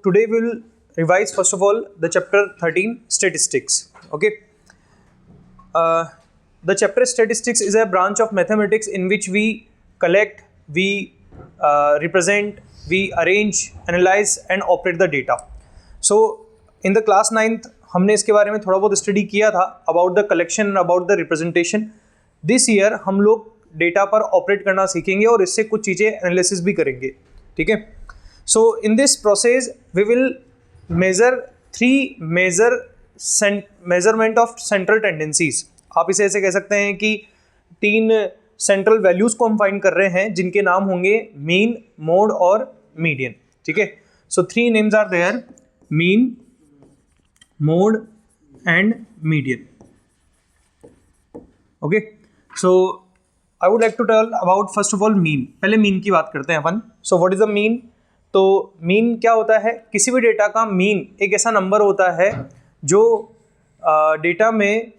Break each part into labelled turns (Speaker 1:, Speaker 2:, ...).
Speaker 1: today we will revise first of all the chapter 13 statistics. Okay. The chapter statistics is a branch of mathematics in which we collect, we represent, we arrange, analyze and operate the data. So in the class 9th हमने इसके बारे में थोड़ा बहुत study किया था about the collection, about the representation. This year हम लोग डेटा पर ऑपरेट करना सीखेंगे और इससे कुछ चीज़ें एनालिसिस भी करेंगे. ठीक है. So in this process we will measure three measurement of central tendencies. आप इसे ऐसे कह सकते हैं कि तीन सेंट्रल वैल्यूज़ को हम फाइंड कर रहे हैं जिनके नाम होंगे मीन, मोड और मीडियन. ठीक है. So three names are there, mean, mode and median. Okay, so I would like to tell about first of all mean. पहले mean की बात करते हैं अपन. So what is the mean? तो mean क्या होता है? किसी भी डेटा का mean एक ऐसा नंबर होता है जो डेटा में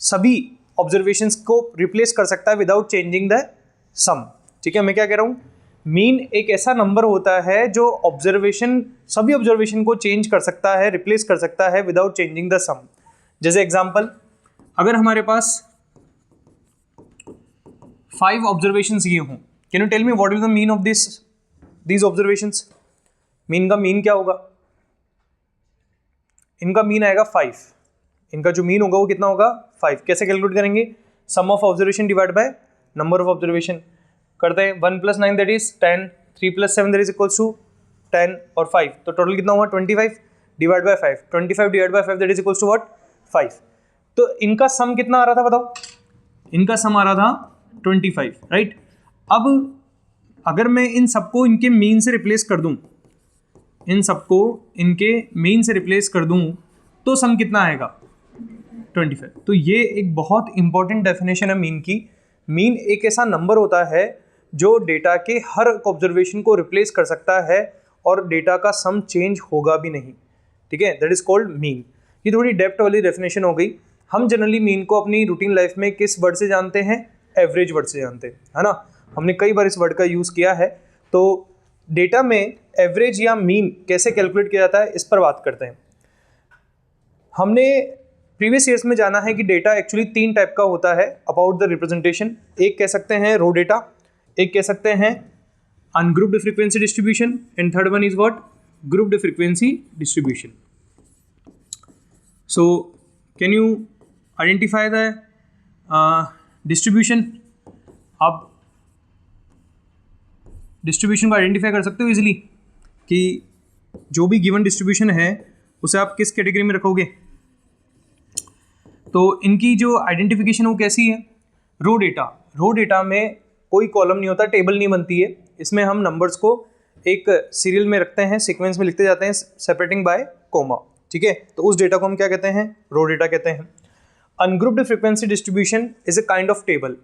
Speaker 1: सभी ऑब्जर्वेशंस को रिप्लेस कर सकता है विदाउट चेंजिंग द सम. ठीक है, मैं क्या कह रहा हूँ? मीन एक ऐसा नंबर होता है जो सभी ऑब्जर्वेशन को चेंज कर सकता है, रिप्लेस कर सकता है विदाउट चेंजिंग द सम. जैसे एग्जांपल, अगर हमारे पास 5 ऑब्जर्वेशंस ये हों, can you tell me what is the mean of these observations? Mean का मीन क्या होगा? इनका मीन आएगा 5. इनका जो मीन होगा वो कितना होगा? 5. कैसे कैलकुलेट करेंगे? Sum of observation divide by number of observation. करते हैं. 1 + 9 that is 10, 3 + 7 that is equals to 10 और 5. तो टोटल कितना हुआ? 25 divide by 5. 25 divide by 5 that is equals to what? 5. तो इनका सम कितना आ रहा था बताओ? इनका सम आ रहा था 25, राइट. अब अगर मैं इन सबको इनके मीन से रिप्लेस कर दूं, तो सम कितना आएगा? 25. तो ये एक बहुत इंपॉर्टेंट डेफिनेशन है मीन की. मीन एक ऐसा नंबर होता है जो डेटा के हर ऑब्जर्वेशन को रिप्लेस कर सकता है और डेटा का सम चेंज होगा भी नहीं. ठीक है, दैट इज कॉल्ड मीन. ये थोड़ी डेप्थ वाली डेफिनेशन हो गई. हम जनरली मीन को अपनी रूटीन लाइफ में किस वर्ड से जानते हैं? एवरेज वर्ड से जानते हैं, है ना. हमने कई बार इस वर्ड का यूज़ किया है. तो डेटा में एवरेज या मीन कैसे कैलकुलेट किया जाता है इस पर बात करते हैं. हमने प्रीवियस ईयर्स में जाना है कि डेटा एक्चुअली 3 टाइप का होता है अबाउट द रिप्रेजेंटेशन. एक कह सकते हैं रो डेटा, एक कह सकते हैं ungrouped frequency distribution and third one is what? Grouped frequency distribution. So can you identify the distribution? आप डिस्ट्रीब्यूशन को आइडेंटिफाई कर सकते हो इजीली कि जो भी गिवन डिस्ट्रीब्यूशन है उसे आप किस कैटेगरी में रखोगे. तो इनकी जो आइडेंटिफिकेशन वो कैसी है? रो डेटा में कोई कॉलम नहीं होता, टेबल नहीं बनती है. इसमें हम नंबर्स को एक सीरियल में रखते हैं, सीक्वेंस में लिखते जाते हैं, सेपरेटिंग बाय कोमा. ठीक है, तो उस डेटा को हम क्या कहते हैं? रो डेटा कहते हैं. Ungrouped frequency distribution is a kind of table.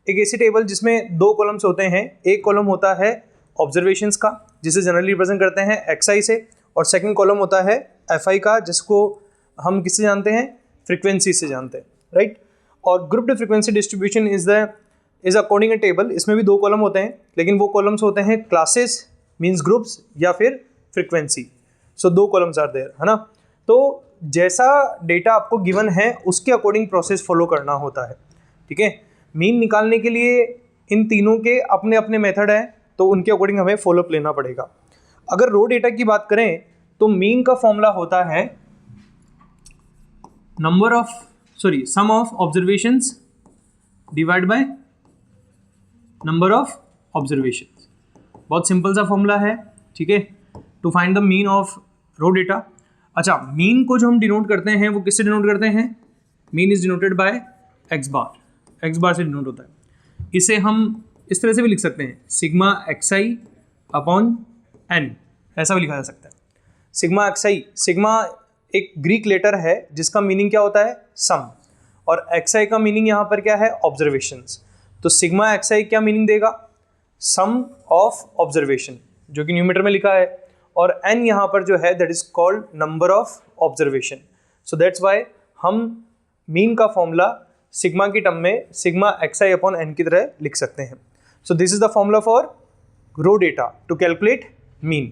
Speaker 1: एक ऐसी टेबल जिसमें 2 कॉलम्स होते हैं. एक कॉलम होता है ऑब्जर्वेशंस का जिसे जनरली रिप्रेजेंट करते हैं XI से, और सेकेंड कॉलम होता है FI का जिसको हम किससे जानते हैं? फ्रीक्वेंसी से जानते हैं, राइट. और grouped frequency distribution is according a table. इसमें भी 2 कॉलम होते हैं, लेकिन वो कॉलम्स होते हैं क्लासेस मीन्स ग्रुप्स या फिर frequency. So 2 columns are there, है ना. तो जैसा डेटा आपको गिवन है उसके अकॉर्डिंग प्रोसेस फॉलो करना होता है. ठीक है. मीन निकालने के लिए इन तीनों के अपने अपने मेथड हैं, तो उनके अकॉर्डिंग हमें फॉलोअप लेना पड़ेगा. अगर रो डेटा की बात करें तो मीन का फॉर्मूला होता है sum of observations divide by number of observations. बहुत सिंपल सा फॉर्मूला है. ठीक है, to find the mean of raw data. अच्छा, मीन को जो हम डिनोट करते हैं वो किससे डिनोट करते हैं? Mean is denoted by X bar से डिनोट होता है. इसे हम इस तरह से भी लिख सकते हैं, सिग्मा XI अपॉन n, ऐसा भी लिखा जा सकता है. सिग्मा XI, सिग्मा एक ग्रीक लेटर है जिसका मीनिंग क्या होता है? सम. और XI का मीनिंग यहाँ पर क्या है? ऑब्जर्वेशंस. तो सिग्मा XI क्या मीनिंग देगा? सम ऑफ ऑब्जर्वेशन, जो कि न्यूमरेटर में लिखा है. और n यहाँ पर जो है that is called number of observation. So that's why हम मीन का फॉर्मूला सिग्मा की टर्म में सिग्मा XI अपॉन n की तरह लिख सकते हैं. So this is the formula for row data to calculate mean.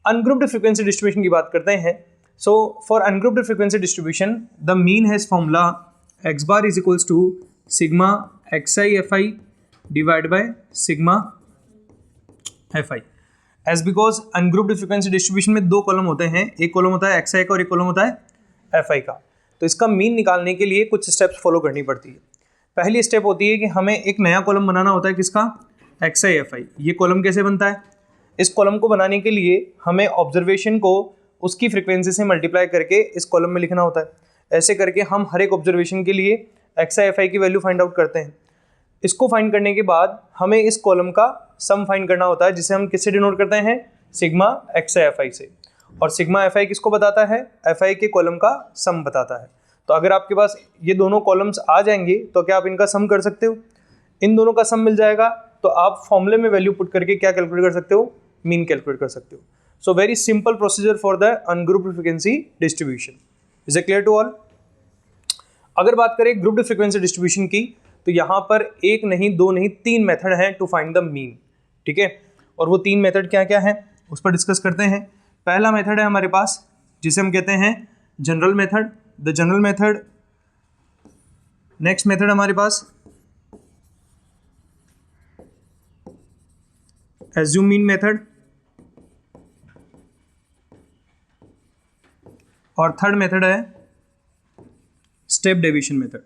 Speaker 1: Ungrouped frequency distribution की बात करते हैं. So for ungrouped frequency distribution the mean has formula x bar is equals to sigma xi fi divide by sigma fi. As because ungrouped frequency distribution में दो column होते हैं, एक column होता है xi का और एक कॉलम होता है fi का. तो इसका मीन निकालने के लिए कुछ स्टेप्स फॉलो करनी पड़ती है. पहली स्टेप होती है कि हमें एक नया कॉलम बनाना होता है, किसका, xi fi. ये कॉलम कैसे बनता है? इस कॉलम को बनाने के लिए हमें ऑब्जर्वेशन को उसकी फ्रीक्वेंसी से मल्टीप्लाई करके इस कॉलम में लिखना होता है. ऐसे करके हम हर एक ऑब्जर्वेशन के लिए xi fi की वैल्यू फाइंड आउट करते हैं. इसको फाइंड करने के बाद हमें इस कॉलम का सम फाइंड करना होता है, जिसे हम किससे डिनोट करते हैं, सिग्मा xi fi से. और सिग्मा fi किसको बताता है, fi के कॉलम का सम बताता है. तो अगर आपके पास ये दोनों कॉलम्स आ जाएंगे तो क्या आप इनका सम कर सकते हो? इन दोनों का सम मिल जाएगा तो आप फॉर्मूले में वैल्यू पुट करके क्या कैलकुलेट कर सकते हो, मीन कैलकुलेट कर सकते हो. So very simple procedure for the ungrouped frequency distribution. Is it clear to all? अगर बात करें ग्रुप्ड फ्रीक्वेंसी डिस्ट्रीब्यूशन की, तो यहाँ पर एक नहीं, दो नहीं, तीन मेथड हैं टू फाइंड द मीन. ठीक है, और वो तीन मेथड क्या क्या हैं उस पर डिस्कस करते हैं. पहला मेथड है हमारे पास जिसे हम कहते हैं general method, the general method. Next method हमारे पास एज्यूम मीन मेथड, और थर्ड मेथड है step deviation method.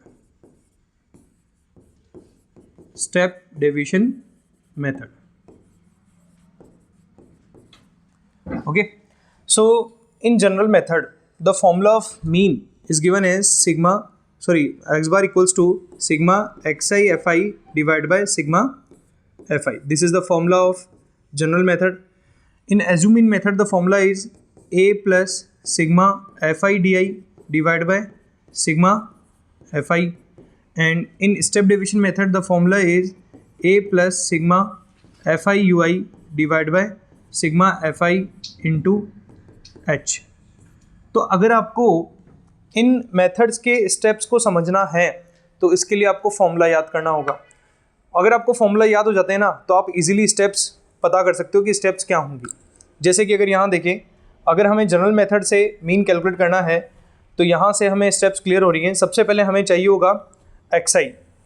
Speaker 1: Step deviation method. Okay, so in general method the formula of mean is given as x bar equals to sigma xi fi divided by sigma fi. This is the formula of general method. In assume mean method the formula is a plus sigma fi di divided by sigma fi, and in step deviation method the formula is a plus sigma fi ui divided by sigma fi into h. तो अगर आपको इन methods के steps को समझना है तो इसके लिए आपको फॉर्मूला याद करना होगा. अगर आपको फॉर्मूला याद हो जाते हैं ना तो आप इजीली स्टेप्स पता कर सकते हो कि स्टेप्स क्या होंगी. जैसे कि अगर यहाँ देखें, अगर हमें जनरल मेथड से मीन कैलकुलेट करना है तो यहाँ से हमें स्टेप्स क्लियर हो रही हैं. सबसे पहले हमें चाहिए होगा xi,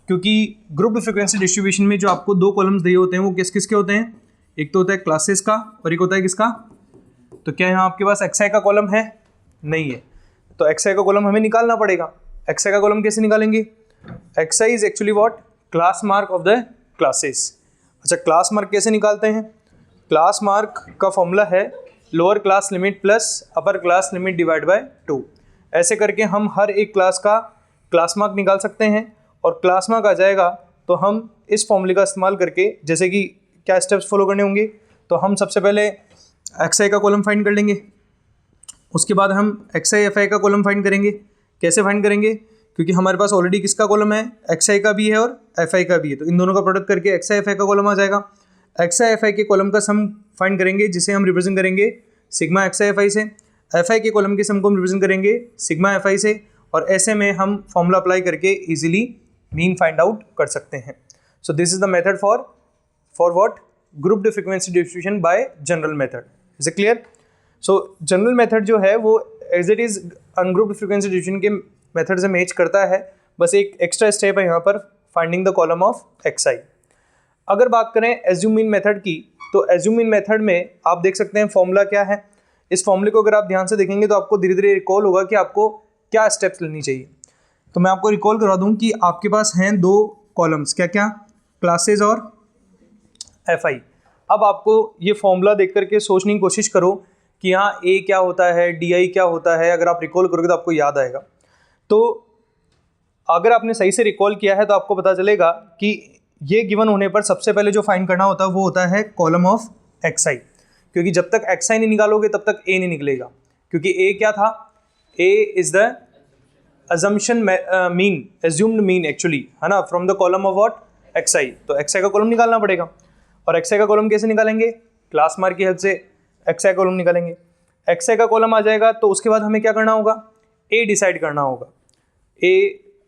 Speaker 1: क्योंकि ग्रुप्ड फ्रीक्वेंसी डिस्ट्रीब्यूशन में जो आपको दो कॉलम्स दिए होते हैं वो किस किसके होते हैं, एक तो होता है क्लासेस का और एक होता है किसका. तो क्या यहाँ आपके पास xi का कॉलम है? नहीं है, तो xi का कॉलम हमें निकालना पड़ेगा. xi का कॉलम कैसे निकालेंगे? xi is actually what, class mark of the classes. अच्छा, क्लास मार्क कैसे निकालते हैं? क्लास मार्क का फॉर्मूला है lower class limit plus upper class limit divide by 2. ऐसे करके हम हर एक क्लास का क्लास मार्क निकाल सकते हैं, और क्लास मार्क आ जाएगा तो हम इस फॉर्मूले का इस्तेमाल करके, जैसे कि क्या स्टेप्स फॉलो करने होंगे, तो हम सबसे पहले xi का कॉलम फाइंड कर लेंगे. उसके बाद हम xi fi का कॉलम फाइंड करेंगे. कैसे फाइंड करेंगे? क्योंकि हमारे पास ऑलरेडी किसका कॉलम है, xi का भी है और fi का भी है, तो इन दोनों का प्रोडक्ट करके xi fi का कॉलम आ जाएगा. xi fi के कॉलम का सम फाइंड करेंगे, जिसे हम रिप्रेजेंट करेंगे सिग्मा xi fi से. fi के कॉलम के सम को हम रिप्रेजेंट करेंगे सिग्मा fi से, और ऐसे में हम फॉर्मूला अप्लाई करके इजीली मीन फाइंड आउट कर सकते हैं. So this is the method for what, grouped frequency distribution by general method. Is it clear? So general method जो है वो as it is ungrouped frequency distribution के method से match करता है. बस एक एक्स्ट्रा स्टेप है यहाँ पर, finding the column of xi. अगर बात करें एज्यूम मीन मेथड की, तो एज्यूम मीन मेथड में आप देख सकते हैं फॉर्मूला क्या है. इस फॉर्मूले को अगर आप ध्यान से देखेंगे तो आपको धीरे धीरे रिकॉल होगा कि आपको क्या स्टेप्स लेनी चाहिए. तो मैं आपको रिकॉल करवा दूँ कि आपके पास हैं दो कॉलम्स, क्या क्या, क्लासेज और fi. अब आपको ये फॉर्मूला देख करके सोचने की कोशिश करो कि यहाँ a क्या होता है, di क्या होता है. अगर आप रिकॉल करोगे तो आपको याद आएगा. तो अगर आपने सही से रिकॉल किया है तो आपको पता चलेगा कि ये गिवन होने पर सबसे पहले जो फाइंड करना होता है वो होता है कॉलम ऑफ xi, क्योंकि जब तक xi नहीं निकालोगे तब तक a नहीं निकलेगा. क्योंकि a क्या था, a is the assumption mean, assumed mean actually, है ना, from the column of what, xi. तो xi का कॉलम निकालना पड़ेगा. और xi का कॉलम कैसे निकालेंगे? क्लास मार्क की हेल्प से xi का कॉलम निकालेंगे. xi का कॉलम आ जाएगा तो उसके बाद हमें क्या करना होगा, a डिसाइड करना होगा. a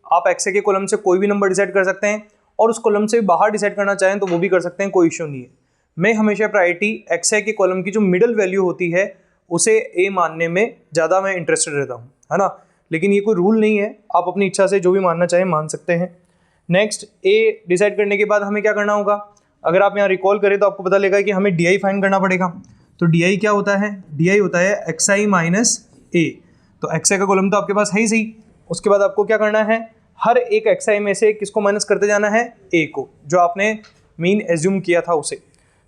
Speaker 1: आप xi के कॉलम से कोई भी नंबर डिसाइड कर सकते हैं, और उस कॉलम से बाहर डिसाइड करना चाहें तो वो भी कर सकते हैं, कोई इश्यू नहीं है. मैं हमेशा प्रायोरिटी xi के कॉलम की जो मिडल वैल्यू होती है उसे ए मानने में ज़्यादा मैं इंटरेस्टेड रहता हूँ, है ना। लेकिन ये कोई रूल नहीं है, आप अपनी इच्छा से जो भी मानना चाहें मान सकते हैं। नेक्स्ट, ए डिसाइड करने के बाद हमें क्या करना होगा, अगर आप यहाँ रिकॉल करें तो आपको पता लगेगा कि हमें डी आई फाइंड करना पड़ेगा। तो डी आई क्या होता है, डी आई होता है एक्स आई माइनस ए। तो एक्स आई का कॉलम तो आपके पास है ही सही, उसके बाद आपको क्या करना है, हर एक एक्स आई में से किसको माइनस करते जाना है, ए को, जो आपने मीन एज्यूम किया था उसे।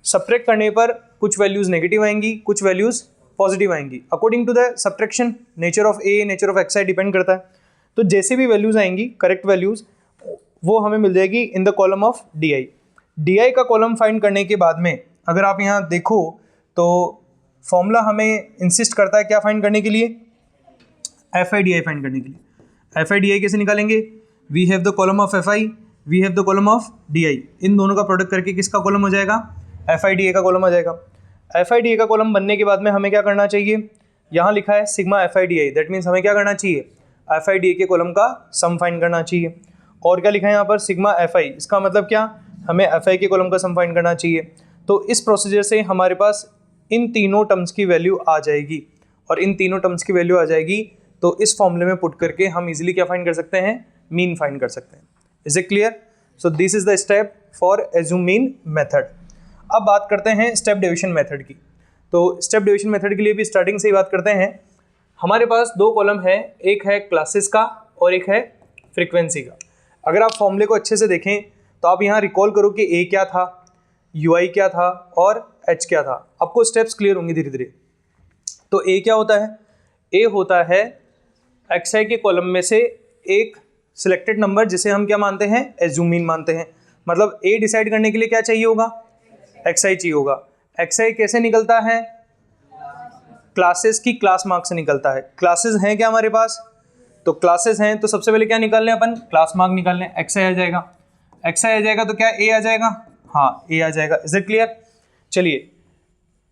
Speaker 1: सब्ट्रैक्ट करने पर कुछ वैल्यूज़ नेगेटिव आएंगी, कुछ वैल्यूज़ पॉजिटिव आएंगी, according to the subtraction nature of a, nature of x i depend करता है। तो जैसे भी वैल्यूज़ आएंगी करेक्ट वैल्यूज़, वो हमें मिल जाएगी in the column of D I. D आई का कॉलम फाइंड करने के बाद में अगर आप यहाँ देखो तो फॉर्मूला हमें इंसिस्ट करता है क्या फाइंड करने के लिए, F I D I find करने के लिए। एफ आई डी आई कैसे निकालेंगे, we have the column of F I, we have the column of D I, इन दोनों का प्रोडक्ट करके किसका कॉलम हो जाएगा, एफ आई डी ए का कॉलम आ जाएगा। एफ आई डी ए का कॉलम बनने के बाद में हमें क्या करना चाहिए, यहाँ लिखा है sigma F I D I, that means हमें क्या करना चाहिए, एफ आई डी ए के कॉलम का सम फाइंड करना चाहिए। और क्या लिखा है यहाँ पर, सिग्मा एफ आई, इसका मतलब क्या, हमें एफ आई के कॉलम का सम फाइंड करना चाहिए। तो इस प्रोसीजर से हमारे पास इन तीनों टर्म्स की वैल्यू आ जाएगी, और इन तीनों टर्म्स की वैल्यू आ जाएगी तो इस फॉर्मूले में पुट करके हम इजीली क्या फाइंड कर सकते हैं, मीन फाइंड कर सकते हैं। Is it clear? So this is the step for assume mean method. अब बात करते हैं स्टेप डिवीजन मेथड की। तो स्टेप डिवीजन मेथड के लिए भी स्टार्टिंग से ही बात करते हैं। हमारे पास दो कॉलम है, एक है क्लासेस का और एक है फ्रीक्वेंसी का। अगर आप फॉर्मूले को अच्छे से देखें तो आप यहाँ रिकॉल करो कि ए क्या था, यू आई क्या था और एच क्या था, आपको स्टेप्स क्लियर होंगे धीरे धीरे। तो ए क्या होता है, ए होता है एक्स आई के कॉलम में से एक सिलेक्टेड नंबर जिसे हम क्या मानते हैं, एज्यूम मीन मानते हैं। मतलब ए डिसाइड करने के लिए क्या चाहिए होगा, एक्स आई चाहिए होगा। एक्स आई कैसे निकलता है, क्लासेस की क्लास मार्क से निकलता है। क्लासेस हैं क्या हमारे पास, तो क्लासेस हैं तो सबसे पहले क्या निकाल लें अपन, क्लास मार्क निकाल लें। एक्स आई आ जाएगा, एक्स आई आ जाएगा तो क्या ए आ जाएगा, हाँ ए आ जाएगा। Is it clear? चलिए,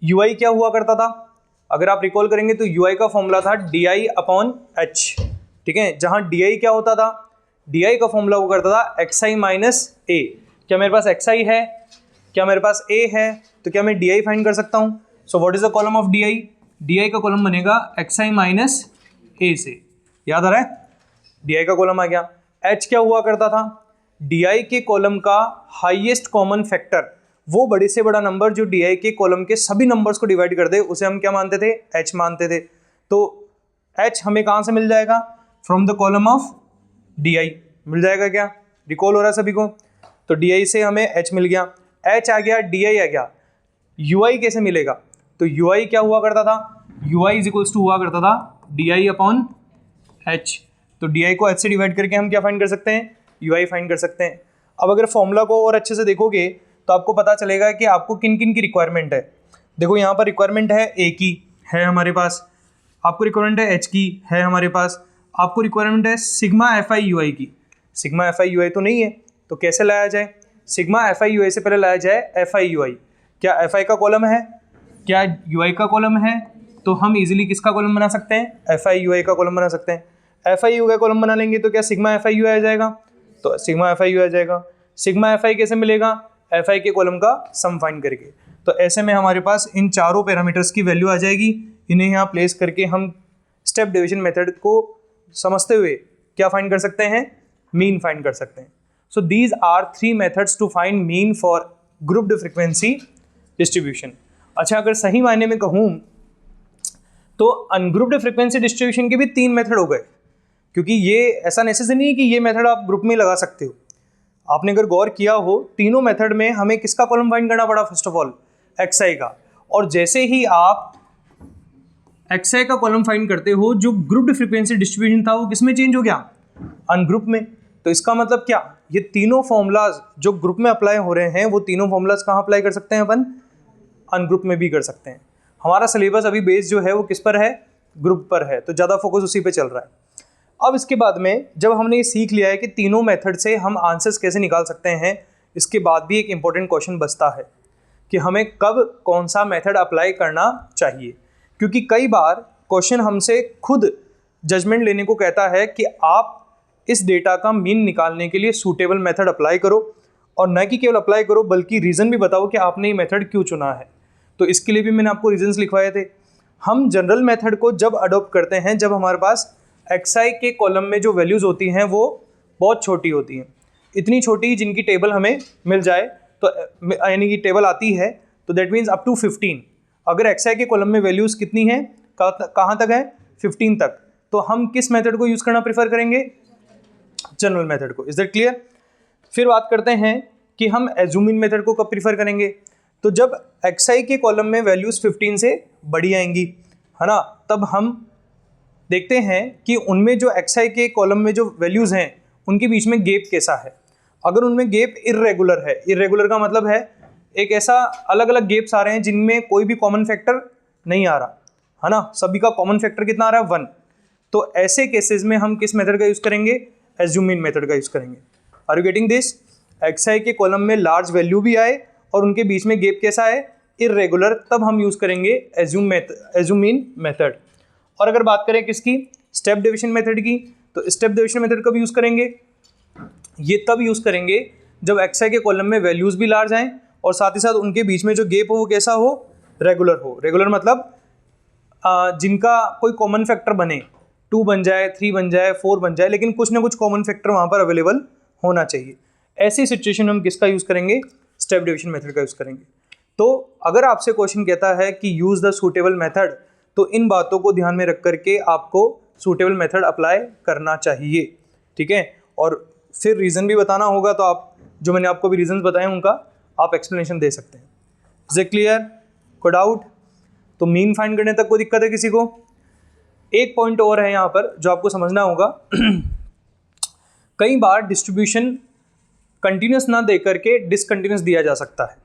Speaker 1: यू आई क्या हुआ करता था, अगर आप रिकॉल करेंगे तो यू आई का फॉर्मूला था डी आई अपॉन एच, ठीक है। जहाँ डी आई क्या होता था, डी आई का फॉर्मूला हुआ करता था एक्स आई माइनस ए। क्या मेरे पास एक्स आई है, क्या मेरे पास ए है, तो क्या मैं डी आई फाइंड कर सकता हूँ। So what is the column of D I, D आई का कॉलम बनेगा एक्स आई माइनस ए से। याद आ रहा है, डी आई का कॉलम आ गया। एच क्या हुआ करता था, डी आई के कॉलम का हाईएस्ट कॉमन फैक्टर, वो बड़े से बड़ा नंबर जो डी आई के कॉलम के सभी नंबर्स को डिवाइड कर दे, उसे हम क्या मानते थे, एच मानते थे। तो एच हमें कहाँ से मिल जाएगा, from the column of D I मिल जाएगा। क्या रिकॉल हो रहा है सभी को? तो डी आई से हमें एच मिल गया, एच आ गया, डी आई आ गया। यू आई कैसे मिलेगा, तो यू आई क्या हुआ करता था, u i is equals to हुआ करता था डी आई अपॉन एच। तो डी आई को एच से डिवाइड करके हम क्या फाइंड कर सकते हैं, यू आई फाइंड कर सकते हैं। अब अगर फॉर्मूला को और अच्छे से देखोगे तो आपको पता चलेगा कि आपको किन किन की रिक्वायरमेंट है। देखो यहाँ पर रिक्वायरमेंट है ए की, है हमारे पास, आपको रिक्वायरमेंट है एच की, है हमारे पास, आपको रिक्वायरमेंट है सिग्मा एफ आई यू आई की। सिग्मा एफ आई यू आई तो नहीं है, तो कैसे लाया जाए, सिग्मा एफ आई यू आई से पहले लाया जाए एफ आई यू आई। क्या एफ आई का कॉलम है, क्या यू आई का कॉलम है, तो हम इजीली किसका कॉलम बना सकते हैं, एफ आई यू आई का कॉलम बना सकते हैं। एफ आई यू का कॉलम बना लेंगे तो क्या सिग्मा एफ आई यू आ जाएगा, तो सिग्मा एफ आई यू आ जाएगा। सिग्मा एफ आई कैसे मिलेगा, एफ आई के कॉलम का सम फाइंड करके। तो ऐसे में हमारे पास इन चारों पैरामीटर्स की वैल्यू आ जाएगी, इन्हें यहाँ प्लेस करके हम स्टेप डिवीजन मेथड को समझते हुए क्या फाइंड कर सकते हैं, मीन फाइंड कर सकते हैं। So these are 3 methods to find mean for grouped frequency distribution. अच्छा, अगर सही मायने में कहूँ तो अनग्रुप्ड फ्रीक्वेंसी डिस्ट्रीब्यूशन के भी 3 मेथड हो गए, क्योंकि ये ऐसा नेसेसरी नहीं है कि ये मेथड आप ग्रुप में लगा सकते हो। आपने अगर गौर किया हो, तीनों मेथड में हमें किसका कॉलम फाइंड करना पड़ा, फर्स्ट ऑफ ऑल एक्स आई का। और जैसे ही आप एक्स आई का कॉलम फाइंड करते हो, जो ग्रुप्ड फ्रीक्वेंसी डिस्ट्रीब्यूशन था वो किस में चेंज हो गया, अनग्रुप में। तो इसका मतलब क्या, ये तीनों फॉर्मूलाज जो ग्रुप में अप्लाई हो रहे हैं, वो तीनों फॉर्मूलाज कहाँ अप्लाई कर सकते हैं अपन, अनग्रुप में भी कर सकते हैं। हमारा सिलेबस अभी बेस जो है वो किस पर है, ग्रुप पर है, तो ज़्यादा फोकस उसी पे चल रहा है। अब इसके बाद में जब हमने ये सीख लिया है कि तीनों मेथड से हम आंसर्स कैसे निकाल सकते हैं, इसके बाद भी एक इम्पॉर्टेंट क्वेश्चन बचता है कि हमें कब कौन सा मेथड अप्लाई करना चाहिए। क्योंकि कई बार क्वेश्चन हमसे खुद जजमेंट लेने को कहता है कि आप इस डेटा का मीन निकालने के लिए सूटेबल मेथड अप्लाई करो, और न कि केवल अप्लाई करो बल्कि रीज़न भी बताओ कि आपने ये मेथड क्यों चुना है। तो इसके लिए भी मैंने आपको रीजंस लिखवाए थे। हम जनरल मेथड को जब अडोप्ट करते हैं जब हमारे पास xi के कॉलम में जो वैल्यूज़ होती हैं वो बहुत छोटी होती हैं, इतनी छोटी जिनकी टेबल हमें मिल जाए, तो यानी कि टेबल आती है, तो दैट मीन्स अप टू 15। अगर xi के कॉलम में वैल्यूज़ कितनी हैं, कहाँ तक है, 15 तक, तो हम किस मेथड को यूज़ करना प्रेफर करेंगे, जनरल मेथड को। Is that clear? फिर बात करते हैं कि हम एज्यूम इन मेथड को कब प्रीफर करेंगे, तो जब xi के कॉलम में वैल्यूज़ 15 से बड़ी आएंगी, है ना, तब हम देखते हैं कि उनमें जो xi के कॉलम में जो वैल्यूज़ हैं उनके बीच में गैप कैसा है। अगर उनमें गैप इर्रेगुलर है, इर्रेगुलर का मतलब है एक ऐसा अलग अलग गैप्स आ रहे हैं जिनमें कोई भी कॉमन फैक्टर नहीं आ रहा, है ना, सभी का कॉमन फैक्टर कितना आ रहा है, 1, तो ऐसे केसेस में हम किस मेथड का यूज़ करेंगे, एज्यूम इन मेथड का यूज़ करेंगे। Are you getting this? xi के कॉलम में लार्ज वैल्यू भी आए और उनके बीच में गैप कैसा है, इर्रेगुलर, तब हम यूज़ करेंगे एज्यूम इन मेथड। और अगर बात करें किसकी, स्टेप डिविजन मेथड की, तो स्टेप डिविजन मेथड कब यूज़ करेंगे, ये तब यूज़ करेंगे जब xi के कॉलम में वैल्यूज़ भी लार्ज आएँ और साथ ही साथ उनके बीच में जो गैप हो वो कैसा हो, रेगुलर हो। रेगुलर मतलब जिनका कोई कॉमन फैक्टर बने, 2 बन जाए, 3 बन जाए, 4 बन जाए, लेकिन कुछ ना कुछ कॉमन फैक्टर वहाँ पर अवेलेबल होना चाहिए। ऐसी सिचुएशन में हम किसका यूज़ करेंगे, स्टेप डिविजन मेथड का यूज़ करेंगे। तो अगर आपसे क्वेश्चन कहता है कि यूज़ द सूटेबल मेथड, तो इन बातों को ध्यान में रख करके आपको सूटेबल मेथड अप्लाई करना चाहिए, ठीक है। और फिर रीज़न भी बताना होगा, तो आप जो मैंने आपको भी रीजंस बताए उनका आप एक्सप्लेनेशन दे सकते हैं। Is it clear? कोई डाउट? तो मीन फाइंड करने तक कोई दिक्कत है किसी को? एक पॉइंट और है यहाँ पर जो आपको समझना होगा। कई बार डिस्ट्रीब्यूशन कंटिन्यूस ना दे करके डिसकंटिन्यूस दिया जा सकता है।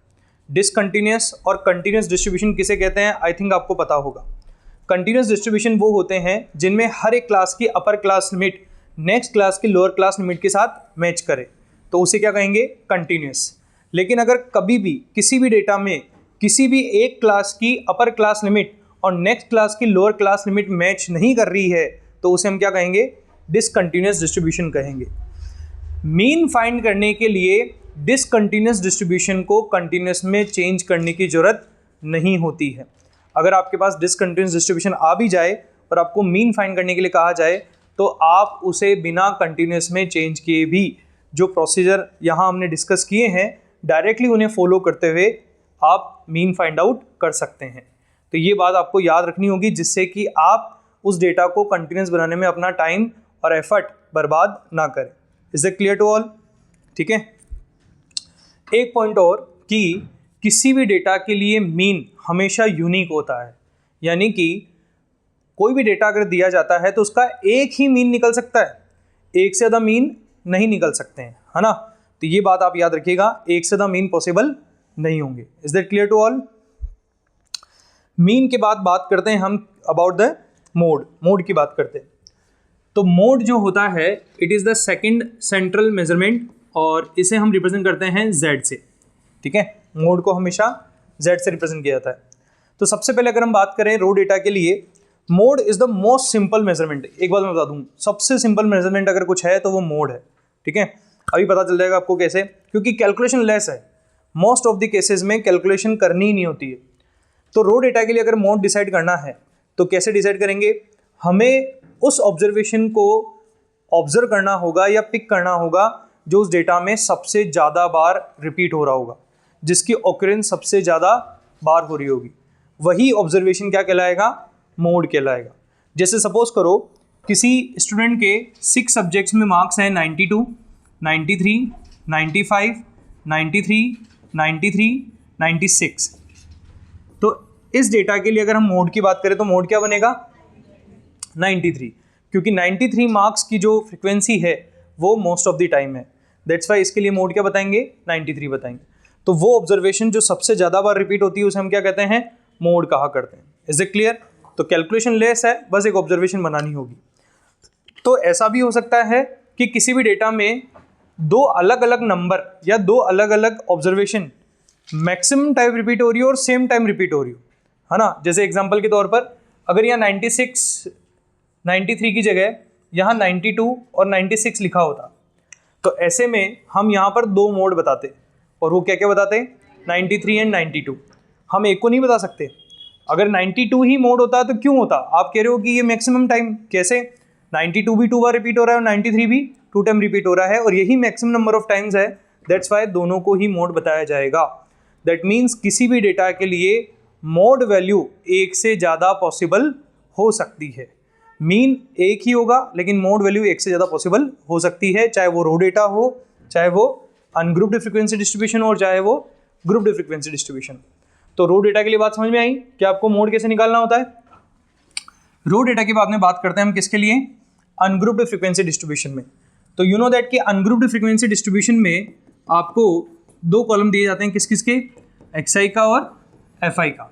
Speaker 1: डिसकंटिन्यूस और कंटिन्यूस डिस्ट्रीब्यूशन किसे कहते हैं, आई थिंक आपको पता होगा। कंटिन्यूस डिस्ट्रीब्यूशन वो होते हैं जिनमें हर एक क्लास की upper class limit next class की लोअर क्लास लिमिट के साथ मैच करे, तो उसे क्या कहेंगे, कंटिन्यूस। लेकिन अगर कभी भी किसी भी डेटा में किसी भी एक क्लास की अपर क्लास लिमिट और नेक्स्ट क्लास की लोअर क्लास लिमिट मैच नहीं कर रही है, तो उसे हम क्या कहेंगे, डिसकंटिन्यूस डिस्ट्रीब्यूशन कहेंगे। मीन फाइंड करने के लिए डिसकंटिन्यूस डिस्ट्रीब्यूशन को कंटिन्यूस में चेंज करने की ज़रूरत नहीं होती है। अगर आपके पास डिसकंटिन्यूस डिस्ट्रीब्यूशन आ भी जाए और आपको मीन फाइंड करने के लिए कहा जाए, तो आप उसे बिना कंटिन्यूस में चेंज किए भी जो प्रोसीजर यहाँ हमने डिस्कस किए हैं डायरेक्टली उन्हें फॉलो करते हुए आप मीन फाइंड आउट कर सकते हैं। तो ये बात आपको याद रखनी होगी, जिससे कि आप उस डेटा को कंटिन्यूस बनाने में अपना टाइम और एफर्ट बर्बाद ना करें। Is it clear to all? ठीक है। एक पॉइंट और कि किसी भी डेटा के लिए मीन हमेशा यूनिक होता है, यानी कि कोई भी डेटा अगर दिया जाता है तो उसका एक ही मीन निकल सकता है, एक से ज़्यादा मीन नहीं निकल सकते हैं, है ना। तो ये बात आप याद रखिएगा, एक से ज़्यादा मीन पॉसिबल नहीं होंगे। Is that clear to all? Mean के बाद बात करते हैं हम अबाउट द मोड। मोड की बात करते हैं तो मोड जो होता है it is the second central measurement और इसे हम रिप्रेजेंट करते हैं z से, ठीक है। मोड को हमेशा z से रिप्रेजेंट किया जाता है। तो सबसे पहले अगर हम बात करें रो डेटा के लिए, mode is the most simple measurement. एक बात मैं बता दूं, सबसे सिंपल मेजरमेंट अगर कुछ है तो वो मोड है, ठीक है। अभी पता चल जाएगा आपको कैसे, क्योंकि कैलकुलेशन लेस है, मोस्ट ऑफ द केसेस में कैलकुलेशन करनी ही नहीं होती है। तो रो डेटा के लिए अगर मोड डिसाइड करना है तो कैसे डिसाइड करेंगे, हमें उस ऑब्जर्वेशन को ऑब्जर्व करना होगा या पिक करना होगा जो उस डेटा में सबसे ज़्यादा बार रिपीट हो रहा होगा, जिसकी ऑकरेंस सबसे ज़्यादा बार हो रही होगी, वही ऑब्जर्वेशन क्या कहलाएगा, मोड कहलाएगा। जैसे सपोज करो किसी स्टूडेंट के 6 सब्जेक्ट्स में मार्क्स हैं 92, 93, 95, 93, 93, 96। तो इस डेटा के लिए अगर हम मोड की बात करें तो मोड क्या बनेगा, 93, क्योंकि 93 मार्क्स की जो फ्रिक्वेंसी है वो मोस्ट ऑफ द टाइम है, दैट्स वाई इसके लिए मोड क्या बताएंगे, 93 बताएंगे। तो वो ऑब्जर्वेशन जो सबसे ज़्यादा बार रिपीट होती है उसे हम क्या कहते हैं, मोड कहा करते हैं। Is it clear? तो कैलकुलेशन लेस है, बस एक ऑब्जर्वेशन बनानी होगी। तो ऐसा भी हो सकता है कि किसी भी डेटा में 2 अलग अलग नंबर या 2 अलग अलग ऑब्जर्वेशन मैक्सिमम टाइम रिपीट हो रही हो और सेम टाइम रिपीट हो रही हो, है ना। जैसे एग्जांपल के तौर पर अगर यहाँ 96 93 की जगह यहाँ 92 और 96 लिखा होता, तो ऐसे में हम यहाँ पर 2 मोड बताते, और वो क्या क्या बताते, 93 एंड 92। हम एक को नहीं बता सकते, अगर 92 ही मोड होता तो क्यों होता? आप कह रहे हो कि ये मैक्सिमम टाइम, कैसे? 92 भी 2 बार रिपीट हो रहा है और 93 भी 2 टाइम रिपीट हो रहा है और यही मैक्सिमम नंबर ऑफ टाइम्स है, दैट्स वाई दोनों को ही मोड बताया जाएगा। दैट मीन्स किसी भी डेटा के लिए मोड वैल्यू एक से ज़्यादा पॉसिबल हो सकती है। मीन एक ही होगा लेकिन मोड वैल्यू एक से ज़्यादा पॉसिबल हो सकती है, चाहे वो रो डेटा हो, चाहे वो अनग्रुप्ड फ्रीक्वेंसी डिस्ट्रीब्यूशन हो और चाहे वो ग्रुप्ड फ्रीक्वेंसी डिस्ट्रीब्यूशन। तो रो डेटा के लिए बात समझ में आई कि आपको मोड कैसे निकालना होता है। रो डेटा की बाद में बात करते हैं हम किसके लिए? अनग्रुप्ड फ्रीक्वेंसी डिस्ट्रीब्यूशन में। तो यू नो दैट कि अनग्रुप्ड फ्रीक्वेंसी डिस्ट्रीब्यूशन में आपको दो कॉलम दिए जाते हैं, किस किस के? xi का और fi का।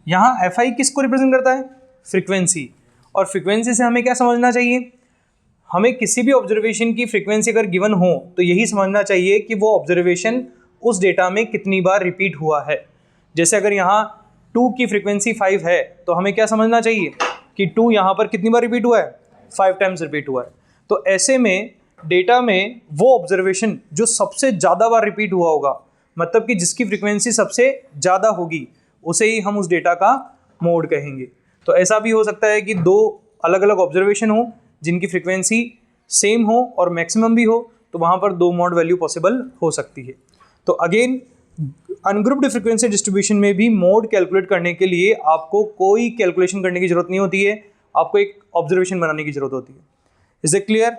Speaker 1: यहाँ fi किसको रिप्रेजेंट करता है? फ्रीक्वेंसी। और फ्रीक्वेंसी से हमें क्या समझना चाहिए? हमें किसी भी ऑब्जर्वेशन की फ्रीक्वेंसी अगर गिवन हो तो यही समझना चाहिए कि वो ऑब्जर्वेशन उस डेटा में कितनी बार रिपीट हुआ है। जैसे अगर यहाँ 2 की फ्रीक्वेंसी 5 है तो हमें क्या समझना चाहिए कि 2 यहाँ पर कितनी बार रिपीट हुआ है? 5 टाइम्स रिपीट हुआ है। तो ऐसे में डेटा में वो ऑब्जर्वेशन जो सबसे ज़्यादा बार रिपीट हुआ होगा, मतलब कि जिसकी फ्रीक्वेंसी सबसे ज़्यादा होगी, उसे ही हम उस डेटा का मोड कहेंगे। तो ऐसा भी हो सकता है कि 2 अलग अलग ऑब्जर्वेशन हो जिनकी फ्रीक्वेंसी सेम हो और मैक्सिमम भी हो, तो वहाँ पर 2 मोड वैल्यू पॉसिबल हो सकती है। तो अगेन अनग्रुप्ड फ्रीक्वेंसी डिस्ट्रीब्यूशन में भी मोड कैलकुलेट करने के लिए आपको कोई कैलकुलेशन करने की जरूरत नहीं होती है, आपको एक ऑब्जर्वेशन बनाने की जरूरत होती है। Is it clear?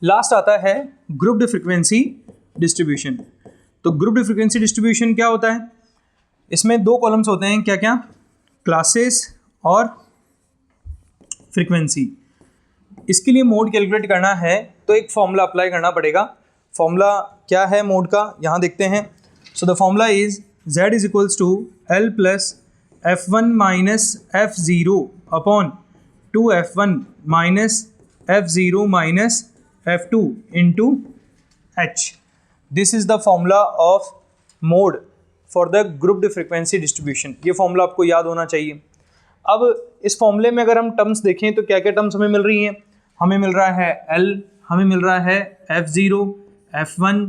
Speaker 1: लास्ट आता है ग्रुप्ड फ्रीक्वेंसी डिस्ट्रीब्यूशन। तो ग्रुप्ड फ्रीक्वेंसी डिस्ट्रीब्यूशन क्या होता है? इसमें 2 कॉलम्स होते हैं, क्या क्या? क्लासेस और फ्रीक्वेंसी। इसके लिए मोड कैलकुलेट करना है तो एक फॉर्मूला अप्लाई करना पड़ेगा। फॉर्मूला क्या है मोड का, यहाँ देखते हैं। So the formula is z is equals to L plus F1 minus F0 upon 2F1 minus F0 minus F2 into H। This is the formula of mode for the grouped frequency distribution. ये formula आपको याद होना चाहिए। अब इस फॉर्मूले में अगर हम टर्म्स देखें तो क्या क्या टर्म्स हमें मिल रही हैं? हमें मिल रहा है L, हमें मिल रहा है F0, F1,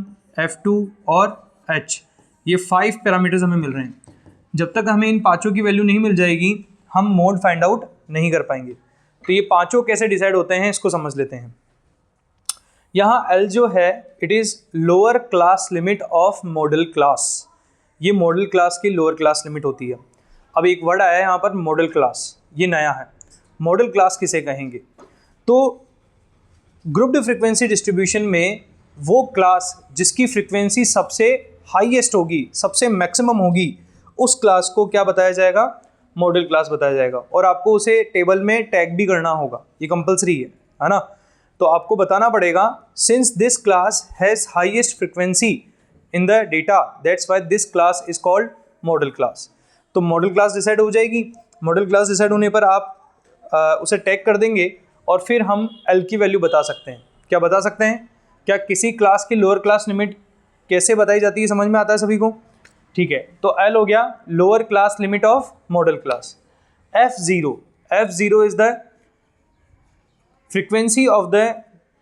Speaker 1: F2 और H। ये 5 पैरामीटर्स हमें मिल रहे हैं। जब तक हमें इन पांचों की वैल्यू नहीं मिल जाएगी हम मोड फाइंड आउट नहीं कर पाएंगे। तो ये पांचों कैसे डिसाइड होते हैं इसको समझ लेते हैं। यहाँ L जो है it is lower class limit of modal class. ये मॉडल क्लास की लोअर क्लास लिमिट होती है। अब एक वर्ड आया है यहाँ पर मॉडल क्लास, ये नया है। मॉडल क्लास किसे कहेंगे? तो ग्रुप्ड फ्रीक्वेंसी डिस्ट्रीब्यूशन में वो क्लास जिसकी फ्रीक्वेंसी सबसे हाईएस्ट होगी, सबसे मैक्सिमम होगी, उस क्लास को क्या बताया जाएगा? मॉडल क्लास बताया जाएगा। और आपको उसे टेबल में टैग भी करना होगा, ये कंपलसरी है ना। तो आपको बताना पड़ेगा since this class has highest frequency in the data that's why this class is called model class. तो मॉडल क्लास डिसाइड हो जाएगी। मॉडल क्लास डिसाइड होने पर आप उसे टैग कर देंगे और फिर हम L की वैल्यू बता सकते हैं। क्या बता सकते हैं? क्या किसी क्लास की लोअर क्लास लिमिट कैसे बताई जाती है, समझ में आता है सभी को? ठीक है, तो L हो गया lower class limit of modal class. F0 is the frequency of the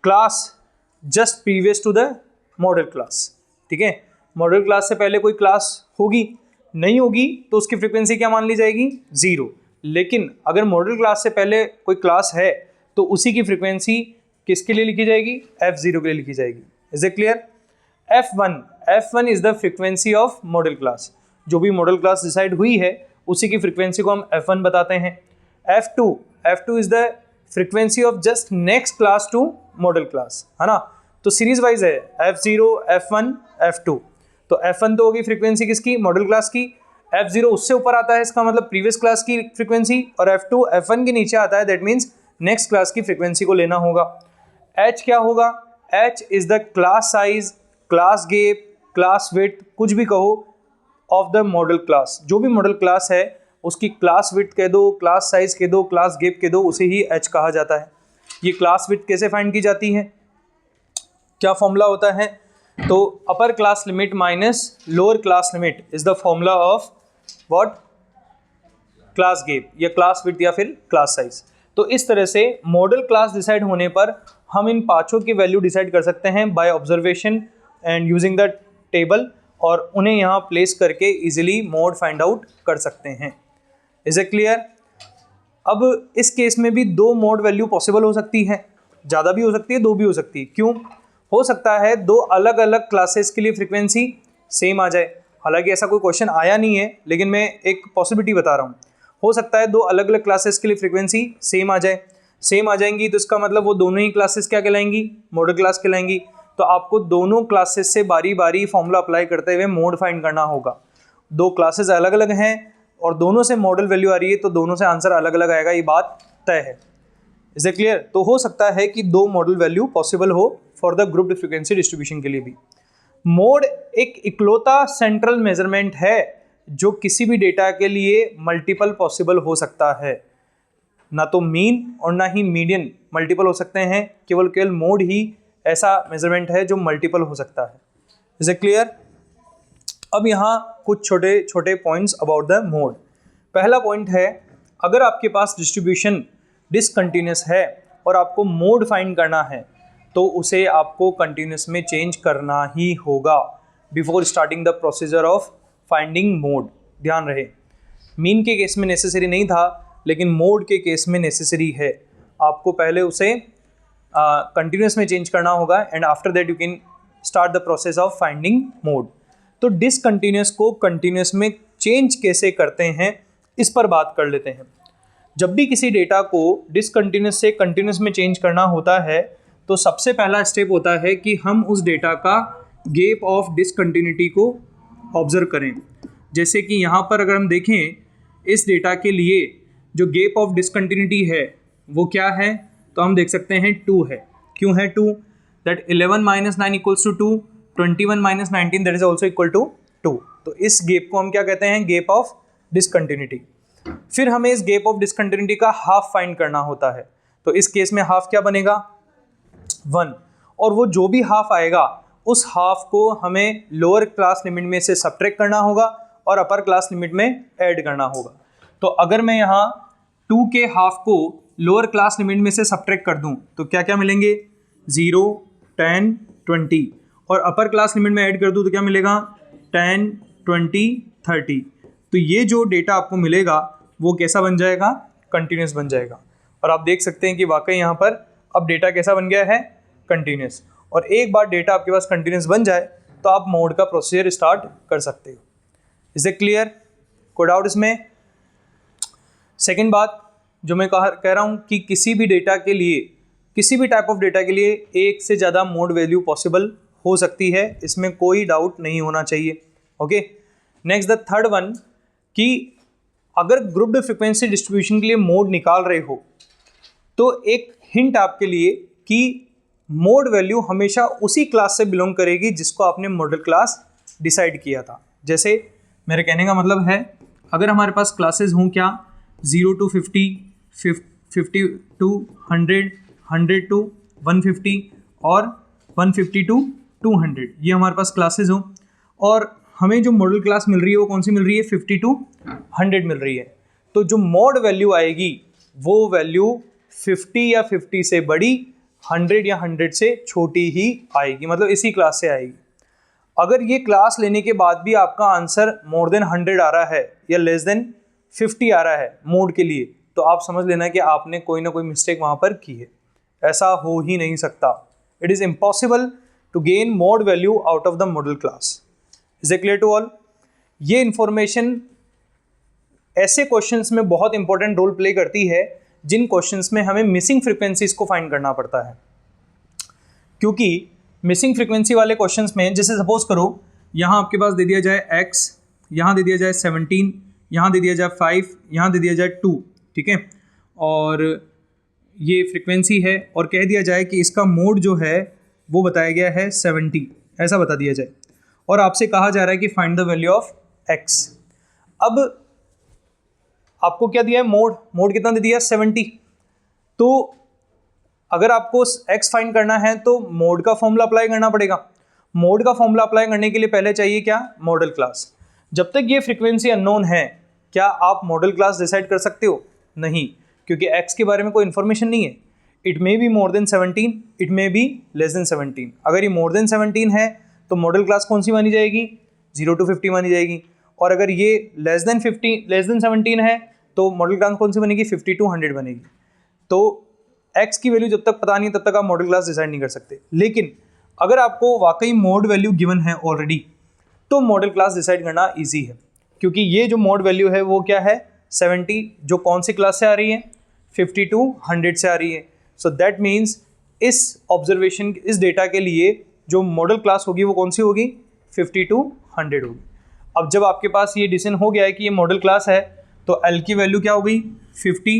Speaker 1: class just previous to the modal class. ठीक है, मॉडल क्लास से पहले कोई क्लास होगी नहीं होगी तो उसकी फ्रीक्वेंसी क्या मान ली जाएगी? 0। लेकिन अगर मॉडल क्लास से पहले कोई क्लास है तो उसी की फ्रीक्वेंसी किसके लिए लिखी जाएगी? F0 के लिए लिखी जाएगी। Is it clear? F1 is the frequency of modal class. जो भी मॉडल क्लास डिसाइड हुई है उसी की फ्रीक्वेंसी को हम F1 बताते हैं। F2 is the frequency of just next class to modal class, है ना। तो सीरीज वाइज है F0, F1, F2। तो F1 तो होगी फ्रीक्वेंसी किसकी? मॉडल क्लास की। F0 उससे ऊपर आता है, इसका मतलब प्रीवियस क्लास की फ्रीक्वेंसी। और F2 F1 के नीचे आता है, दैट मीन्स नेक्स्ट क्लास की फ्रीक्वेंसी को लेना होगा। H क्या होगा? H is the class size, class gap, class width, कुछ भी कहो, ऑफ द मॉडल क्लास। जो भी मॉडल क्लास है उसकी क्लास विड्थ कह दो, क्लास साइज कह दो, क्लास गैप कह दो, उसे ही H कहा जाता है। ये क्लास विड्थ कैसे फाइंड की जाती है? क्या फॉर्मूला होता है? तो upper class limit minus lower class limit is the formula of what? Class gap या क्लास विड्थ या फिर क्लास साइज। तो इस तरह से मॉडल क्लास डिसाइड होने पर हम इन पांचों की वैल्यू डिसाइड कर सकते हैं by observation and using the table, और उन्हें यहाँ प्लेस करके इजीली मोड फाइंड आउट कर सकते हैं। Is a clear? अब इस केस में भी दो मोड वैल्यू पॉसिबल हो सकती है, ज़्यादा भी हो सकती है, दो भी हो सकती है। क्यों? हो सकता है दो अलग अलग क्लासेस के लिए फ्रीक्वेंसी सेम आ जाए। हालांकि ऐसा कोई क्वेश्चन आया नहीं है, लेकिन मैं एक पॉसिबिलिटी बता रहा हूँ। हो सकता है दो अलग अलग क्लासेस के लिए फ्रीक्वेंसी सेम आ जाए। सेम आ जाएंगी तो इसका मतलब वो दोनों ही क्लासेस क्या कहलाएंगी? Model class कहलाएंगी। तो आपको दोनों क्लासेस से बारी बारी फॉर्मूला अप्लाई करते हुए मोड फाइंड करना होगा। दो क्लासेस अलग अलग हैं और दोनों से मॉडल वैल्यू आ रही है, तो दोनों से आंसर अलग अलग आएगा, ये बात तय है। Is it clear? तो हो सकता है कि दो मॉडल वैल्यू पॉसिबल हो for the grouped frequency distribution के लिए भी। मोड एक इकलौता सेंट्रल मेजरमेंट है जो किसी भी डेटा के लिए मल्टीपल पॉसिबल हो सकता है। ना तो मीन और ना ही मीडियन मल्टीपल हो सकते हैं, केवल केवल मोड ही ऐसा मेजरमेंट है जो मल्टीपल हो सकता है। Is it clear? अब यहाँ कुछ छोटे छोटे पॉइंट्स अबाउट द मोड। पहला पॉइंट है, अगर आपके पास डिस्ट्रीब्यूशन डिसकंटिन्यूस है और आपको मोड फाइंड करना है तो उसे आपको कंटिन्यूस में चेंज करना ही होगा before starting the procedure of finding mode. ध्यान रहे, मीन के केस में नेसेसरी नहीं था, लेकिन मोड के केस में नेसेसरी है। आपको पहले उसे कंटिन्यूस में चेंज करना होगा and after that you can start the process of finding mode. तो डिसकंटिन्यूस को कंटिन्यूस में चेंज कैसे करते हैं, इस पर बात कर लेते हैं। जब भी किसी डेटा को डिसकंटिन्यूस से कंटिन्यूस में चेंज करना होता है तो सबसे पहला स्टेप होता है कि हम उस डेटा का गैप ऑफ डिसकंटिन्यूटी को ऑब्जर्व करें। जैसे कि यहाँ पर अगर हम देखें, इस डेटा के लिए जो गैप ऑफ डिसकंटिन्यूटी है वो क्या है, तो हम देख सकते हैं 2 है। क्यों है 2? That 11 - 9 = 2, 21 - 19 that is also equal to 2। तो इस गैप को हम क्या कहते हैं? Gap of discontinuity. फिर हमें इस गैप ऑफ डिसकंटिन्यूटी का हाफ फाइंड करना होता है। तो इस केस में हाफ क्या बनेगा? 1। और वो जो भी हाफ आएगा उस हाफ को हमें लोअर क्लास लिमिट में से सब्ट्रैक्ट करना होगा और अपर क्लास लिमिट में ऐड करना होगा। तो अगर मैं यहाँ 2 के हाफ को लोअर क्लास लिमिट में से सब्ट्रैक्ट कर दूँ तो क्या क्या मिलेंगे? 0, 10, 20। और अपर क्लास लिमिट में ऐड कर दूँ तो क्या मिलेगा? 10, 20, 30। तो ये जो डेटा आपको मिलेगा वो कैसा बन जाएगा? कंटिन्यूस बन जाएगा। और आप देख सकते हैं कि वाकई यहाँ पर अब डेटा कैसा बन गया है? कंटिन्यूस। और एक बार डेटा आपके पास कंटिन्यूस बन जाए तो आप मोड का प्रोसीजर स्टार्ट कर सकते हो। Is it clear? कोई डाउट इसमें? सेकेंड बात जो मैं कह रहा हूँ कि किसी भी डेटा के लिए, किसी भी टाइप ऑफ डेटा के लिए एक से ज़्यादा मोड वैल्यू पॉसिबल हो सकती है, इसमें कोई डाउट नहीं होना चाहिए। Okay, next the third one, कि अगर ग्रुप्ड फ्रीक्वेंसी डिस्ट्रीब्यूशन के लिए मोड निकाल रहे हो तो एक हिंट आपके लिए कि मोड वैल्यू हमेशा उसी क्लास से बिलोंग करेगी जिसको आपने मॉडल क्लास डिसाइड किया था। जैसे मेरे कहने का मतलब है, अगर हमारे पास क्लासेस हों क्या 0 to 50, 50 to 100, 100 to 150 और 150 to 200, ये हमारे पास क्लासेस हों और हमें जो मॉडल क्लास मिल रही है वो कौन सी मिल रही है? 50 to 100 मिल रही है। तो जो मोड वैल्यू आएगी वो वैल्यू 50 या 50 से बड़ी, 100 या 100 से छोटी ही आएगी, मतलब इसी क्लास से आएगी। अगर ये क्लास लेने के बाद भी आपका आंसर मोर देन 100 आ रहा है या लेस देन 50 आ रहा है मोड के लिए, तो आप समझ लेना कि आपने कोई ना कोई मिस्टेक वहाँ पर की है। ऐसा हो ही नहीं सकता। It is impossible to gain mode value out of the modal class. Is it clear to all? ये इंफॉर्मेशन ऐसे क्वेश्चंस में बहुत इंपॉर्टेंट रोल प्ले करती है जिन क्वेश्चंस में हमें मिसिंग फ्रीक्वेंसीज को फाइंड करना पड़ता है। क्योंकि मिसिंग फ्रीक्वेंसी वाले क्वेश्चंस में, जैसे सपोज करो यहाँ आपके पास दे दिया जाए x, यहाँ दे दिया जाए 17, यहाँ दे दिया जाए 5, यहाँ दे दिया जाए 2, ठीक है, और ये फ्रीक्वेंसी है और कह दिया जाए कि इसका मोड जो है वो बताया गया है 70, ऐसा बता दिया जाए और आपसे कहा जा रहा है कि find the value of x। अब आपको क्या दिया है? मोड कितना दे दिया? 70। तो अगर आपको x फाइंड करना है तो मोड का फॉर्मूला अप्लाई करना पड़ेगा। मोड का फॉर्मूला अप्लाई करने के लिए पहले चाहिए क्या? Model class. जब तक ये फ्रीक्वेंसी अननोन है, क्या आप मॉडल क्लास डिसाइड कर सकते हो? नहीं, क्योंकि x के बारे में कोई इन्फॉर्मेशन नहीं है। It may be more than 17, it may be less than 17। अगर ये मोर देन 17 है तो मॉडल क्लास कौन सी मानी जाएगी? 0 to 50 मानी जाएगी। और अगर ये लेस देन 17 है तो मॉडल क्लास कौन सी बनेगी, 50 to 100 बनेगी। तो x की वैल्यू जब तक पता नहीं तब तक आप मॉडल क्लास डिसाइड नहीं कर सकते। लेकिन अगर आपको वाकई मोड वैल्यू गिवन है ऑलरेडी, तो मॉडल क्लास डिसाइड करना ईजी है, क्योंकि ये जो मोड वैल्यू है वो क्या है, 70, जो कौन सी क्लास से आ रही है, 50 to 100 से आ रही है। सो दैट मीन्स इस ऑब्जर्वेशन, इस डेटा के लिए जो मॉडल क्लास होगी वो कौन सी होगी, 50 to 100 होगी। अब जब आपके पास ये डिसीजन हो गया है कि ये मॉडल क्लास है, तो L की वैल्यू क्या हो गई, 50,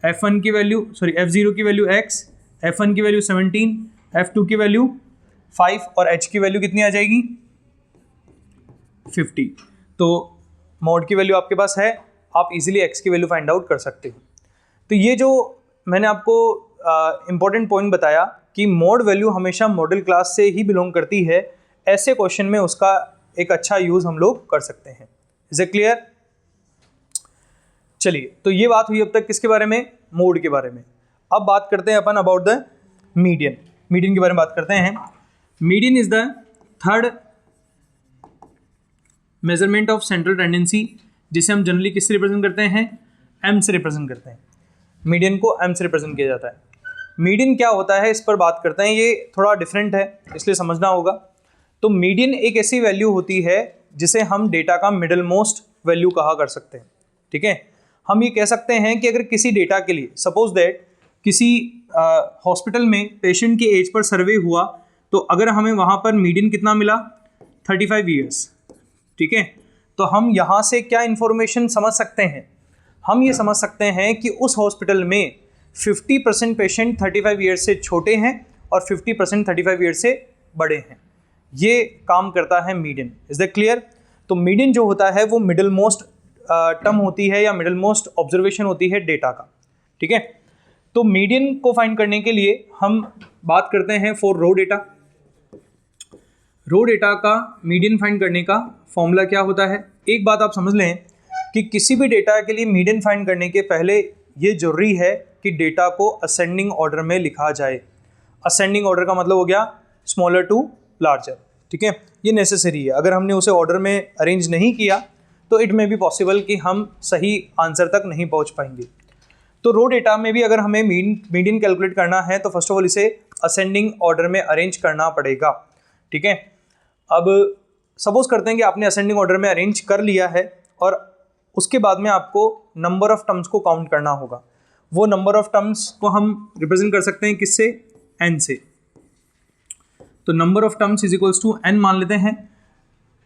Speaker 1: F1 की वैल्यू F0 की वैल्यू x, F1 की वैल्यू 17, F2 की वैल्यू 5 और h की वैल्यू कितनी आ जाएगी, 50। तो मॉड की वैल्यू आपके पास है, आप इजीली x की वैल्यू फाइंड आउट कर सकते हो। तो ये जो मैंने आपको इम्पोर्टेंट पॉइंट बताया कि मोड वैल्यू हमेशा मॉडल क्लास से ही बिलोंग करती है, ऐसे क्वेश्चन में उसका एक अच्छा यूज़ हम लोग कर सकते हैं। Is it clear? चलिए, तो ये बात हुई अब तक किसके बारे में, मोड के बारे में। अब बात करते हैं अपन अबाउट द मीडियन। मीडियन के बारे में बात करते हैं। Median is the third measurement of central tendency, जिसे हम जनरली किससे रिप्रेजेंट करते हैं, m से रिप्रेजेंट करते हैं। मीडियन को m से रिप्रेजेंट किया जाता है। मीडियन क्या होता है इस पर बात करते हैं, ये थोड़ा डिफरेंट है इसलिए समझना होगा। तो मीडियन एक ऐसी वैल्यू होती है जिसे हम डेटा का मिडल मोस्ट वैल्यू कहा कर सकते हैं। ठीक है, हम ये कह सकते हैं कि अगर किसी डेटा के लिए, सपोज दैट किसी हॉस्पिटल में पेशेंट की एज पर सर्वे हुआ, तो अगर हमें वहाँ पर मीडियन कितना मिला, 35 ईयर्स। ठीक है, तो हम यहाँ से क्या इन्फॉर्मेशन समझ सकते हैं, हम ये समझ सकते हैं कि उस हॉस्पिटल में 50% पेशेंट 35 ईयर्स से छोटे हैं और 50% 35 ईयर्स से बड़े हैं। ये काम करता है मीडियन। Is that clear? तो मीडियन जो होता है वो मिडल मोस्ट टर्म होती है या मिडल मोस्ट ऑब्जर्वेशन होती है डेटा का। ठीक है, तो मीडियन को फाइंड करने के लिए हम बात करते हैं for raw data. Raw data का मीडियन फाइंड करने का फॉर्मूला क्या होता है, एक बात आप समझ लें कि किसी भी डेटा के लिए मीडियन फाइंड करने के पहले ये जरूरी है कि डेटा को असेंडिंग ऑर्डर में लिखा जाए। असेंडिंग ऑर्डर का मतलब हो गया स्मॉलर टू लार्जर। ठीक है, ये नेसेसरी है। अगर हमने उसे ऑर्डर में अरेंज नहीं किया तो इट में बी पॉसिबल कि हम सही आंसर तक नहीं पहुंच पाएंगे। तो रो डेटा में भी अगर हमें मीडियन कैलकुलेट करना है तो फर्स्ट ऑफ ऑल इसे असेंडिंग ऑर्डर में अरेंज करना पड़ेगा। ठीक है, अब सपोज करते हैं कि आपने असेंडिंग ऑर्डर में अरेंज कर लिया है और उसके बाद में आपको नंबर ऑफ टर्म्स को काउंट करना होगा। वो नंबर ऑफ टर्म्स को हम रिप्रेजेंट कर सकते हैं किससे, n से। तो number of terms is equals to n मान लेते हैं।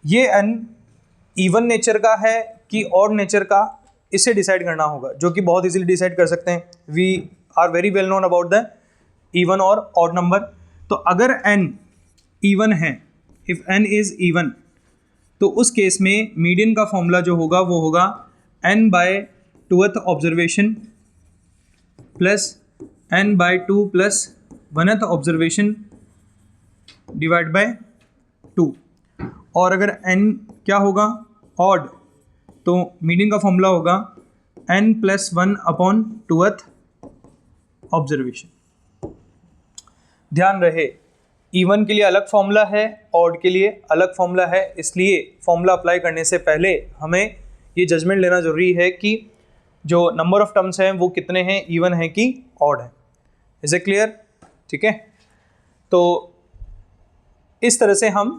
Speaker 1: ये n इवन नेचर का है कि ऑड नेचर का, इसे डिसाइड करना होगा, जो कि बहुत इजीली डिसाइड कर सकते हैं। We are very well known about the even और ऑड नंबर। तो अगर n इवन है, इफ n इज इवन, तो उस केस में मीडियन का फॉर्मूला जो होगा वो होगा n by 2th observation plus n by 2 plus 1th observation divide by 2। और अगर n क्या होगा, ऑड, तो मीडियन का फॉर्मूला होगा n plus 1 upon 2th observation. ध्यान रहे, इवन के लिए अलग फॉर्मूला है, ऑड के लिए अलग फॉर्मूला है, इसलिए फॉर्मूला अप्लाई करने से पहले हमें ये जजमेंट लेना ज़रूरी है कि जो नंबर ऑफ टर्म्स हैं वो कितने हैं, इवन है कि ऑड है। Is it clear? ठीक है, तो इस तरह से हम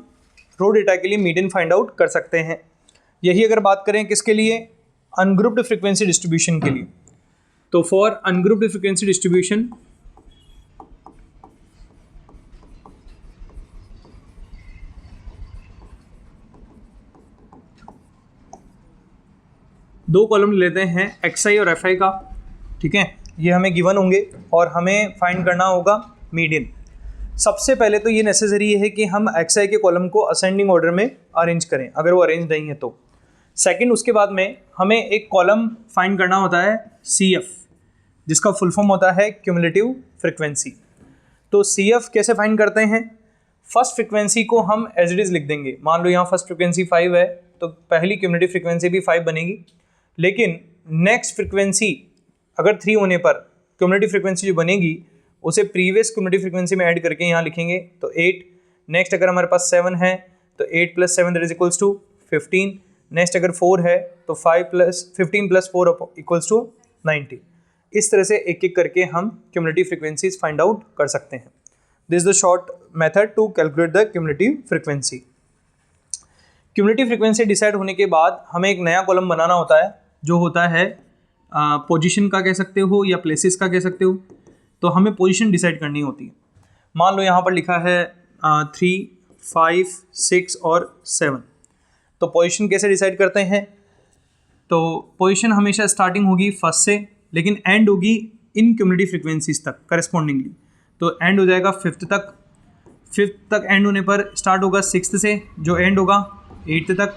Speaker 1: रो डेटा के लिए मीडियन फाइंड आउट कर सकते हैं। यही अगर बात करें किसके लिए, अनग्रुप्ड फ्रीक्वेंसी डिस्ट्रीब्यूशन के लिए, तो फॉर अनग्रुप्ड फ्रीक्वेंसी डिस्ट्रीब्यूशन दो कॉलम लेते हैं xi और fi का। ठीक है, ये हमें गिवन होंगे और हमें फाइंड करना होगा मीडियन। सबसे पहले तो ये नेसेसरी है कि हम xi के कॉलम को असेंडिंग ऑर्डर में अरेंज करें, अगर वो अरेंज नहीं है तो। सेकंड, उसके बाद में हमें एक कॉलम फाइंड करना होता है cf, जिसका फुल फॉर्म होता है क्यूमुलेटिव फ्रिक्वेंसी। तो cf कैसे फाइंड करते हैं, फर्स्ट फ्रिक्वेंसी को हम एज इट इज़ लिख देंगे। मान लो यहाँ फर्स्ट फ्रिक्वेंसी 5 है, तो पहली क्यूमुलेटिव फ्रिक्वेंसी भी 5 बनेगी। लेकिन नेक्स्ट फ्रिक्वेंसी अगर 3 होने पर क्यूमुलेटिव फ्रिक्वेंसी जो बनेगी उसे प्रीवियस क्यूमुलेटिव फ्रिक्वेंसी में ऐड करके यहाँ लिखेंगे, तो 8। नेक्स्ट अगर हमारे पास 7 है तो 8 + 7 that is equals to 15। Next अगर 4 है तो 15 प्लस 4 इक्वल्स टू 90। इस तरह से एक एक करके हम क्यूमुलेटिव फ्रीक्वेंसीज फाइंड आउट कर सकते हैं। This is the short method to calculate the cumulative frequency. Cumulative frequency decide होने के बाद हमें एक नया कॉलम बनाना होता है, जो होता है पोजीशन का कह सकते हो या प्लेसेस का कह सकते हो। तो हमें पोजीशन डिसाइड करनी होती है। मान लो यहाँ पर लिखा है 3, 5, 6 और 7। तो पोजीशन कैसे डिसाइड करते हैं? तो पोजीशन हमेशा स्टार्टिंग होगी फर्स्ट से, लेकिन एंड होगी इन क्यूमुलेटिव फ्रीक्वेंसीज तक करस्पॉन्डिंगली। तो एंड हो जाएगा 5th तक। 5th तक एंड होने पर स्टार्ट होगा 6th से, जो एंड होगा 8th तक।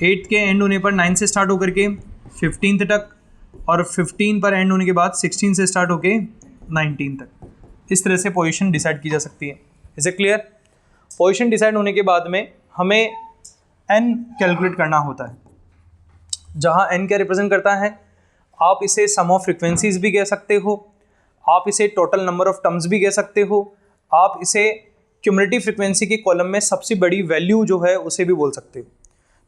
Speaker 1: 8th के एंड होने पर 9 से स्टार्ट होकर के 15th तक, और 15 पर एंड होने के बाद 16 से स्टार्ट होके 19 तक। इस तरह से पोजीशन डिसाइड की जा सकती है। Is it clear? Position decide होने के बाद में हमें एन कैलकुलेट करना होता है, जहाँ एन क्या रिप्रेजेंट करता है? आप इसे सम ऑफ फ्रीक्वेंसीज भी कह सकते हो, आप इसे टोटल नंबर ऑफ टर्म्स भी कह सकते हो, आप इसे क्यूमुलेटिव फ्रीक्वेंसी के कॉलम में सबसे बड़ी वैल्यू जो है उसे भी बोल सकते हो।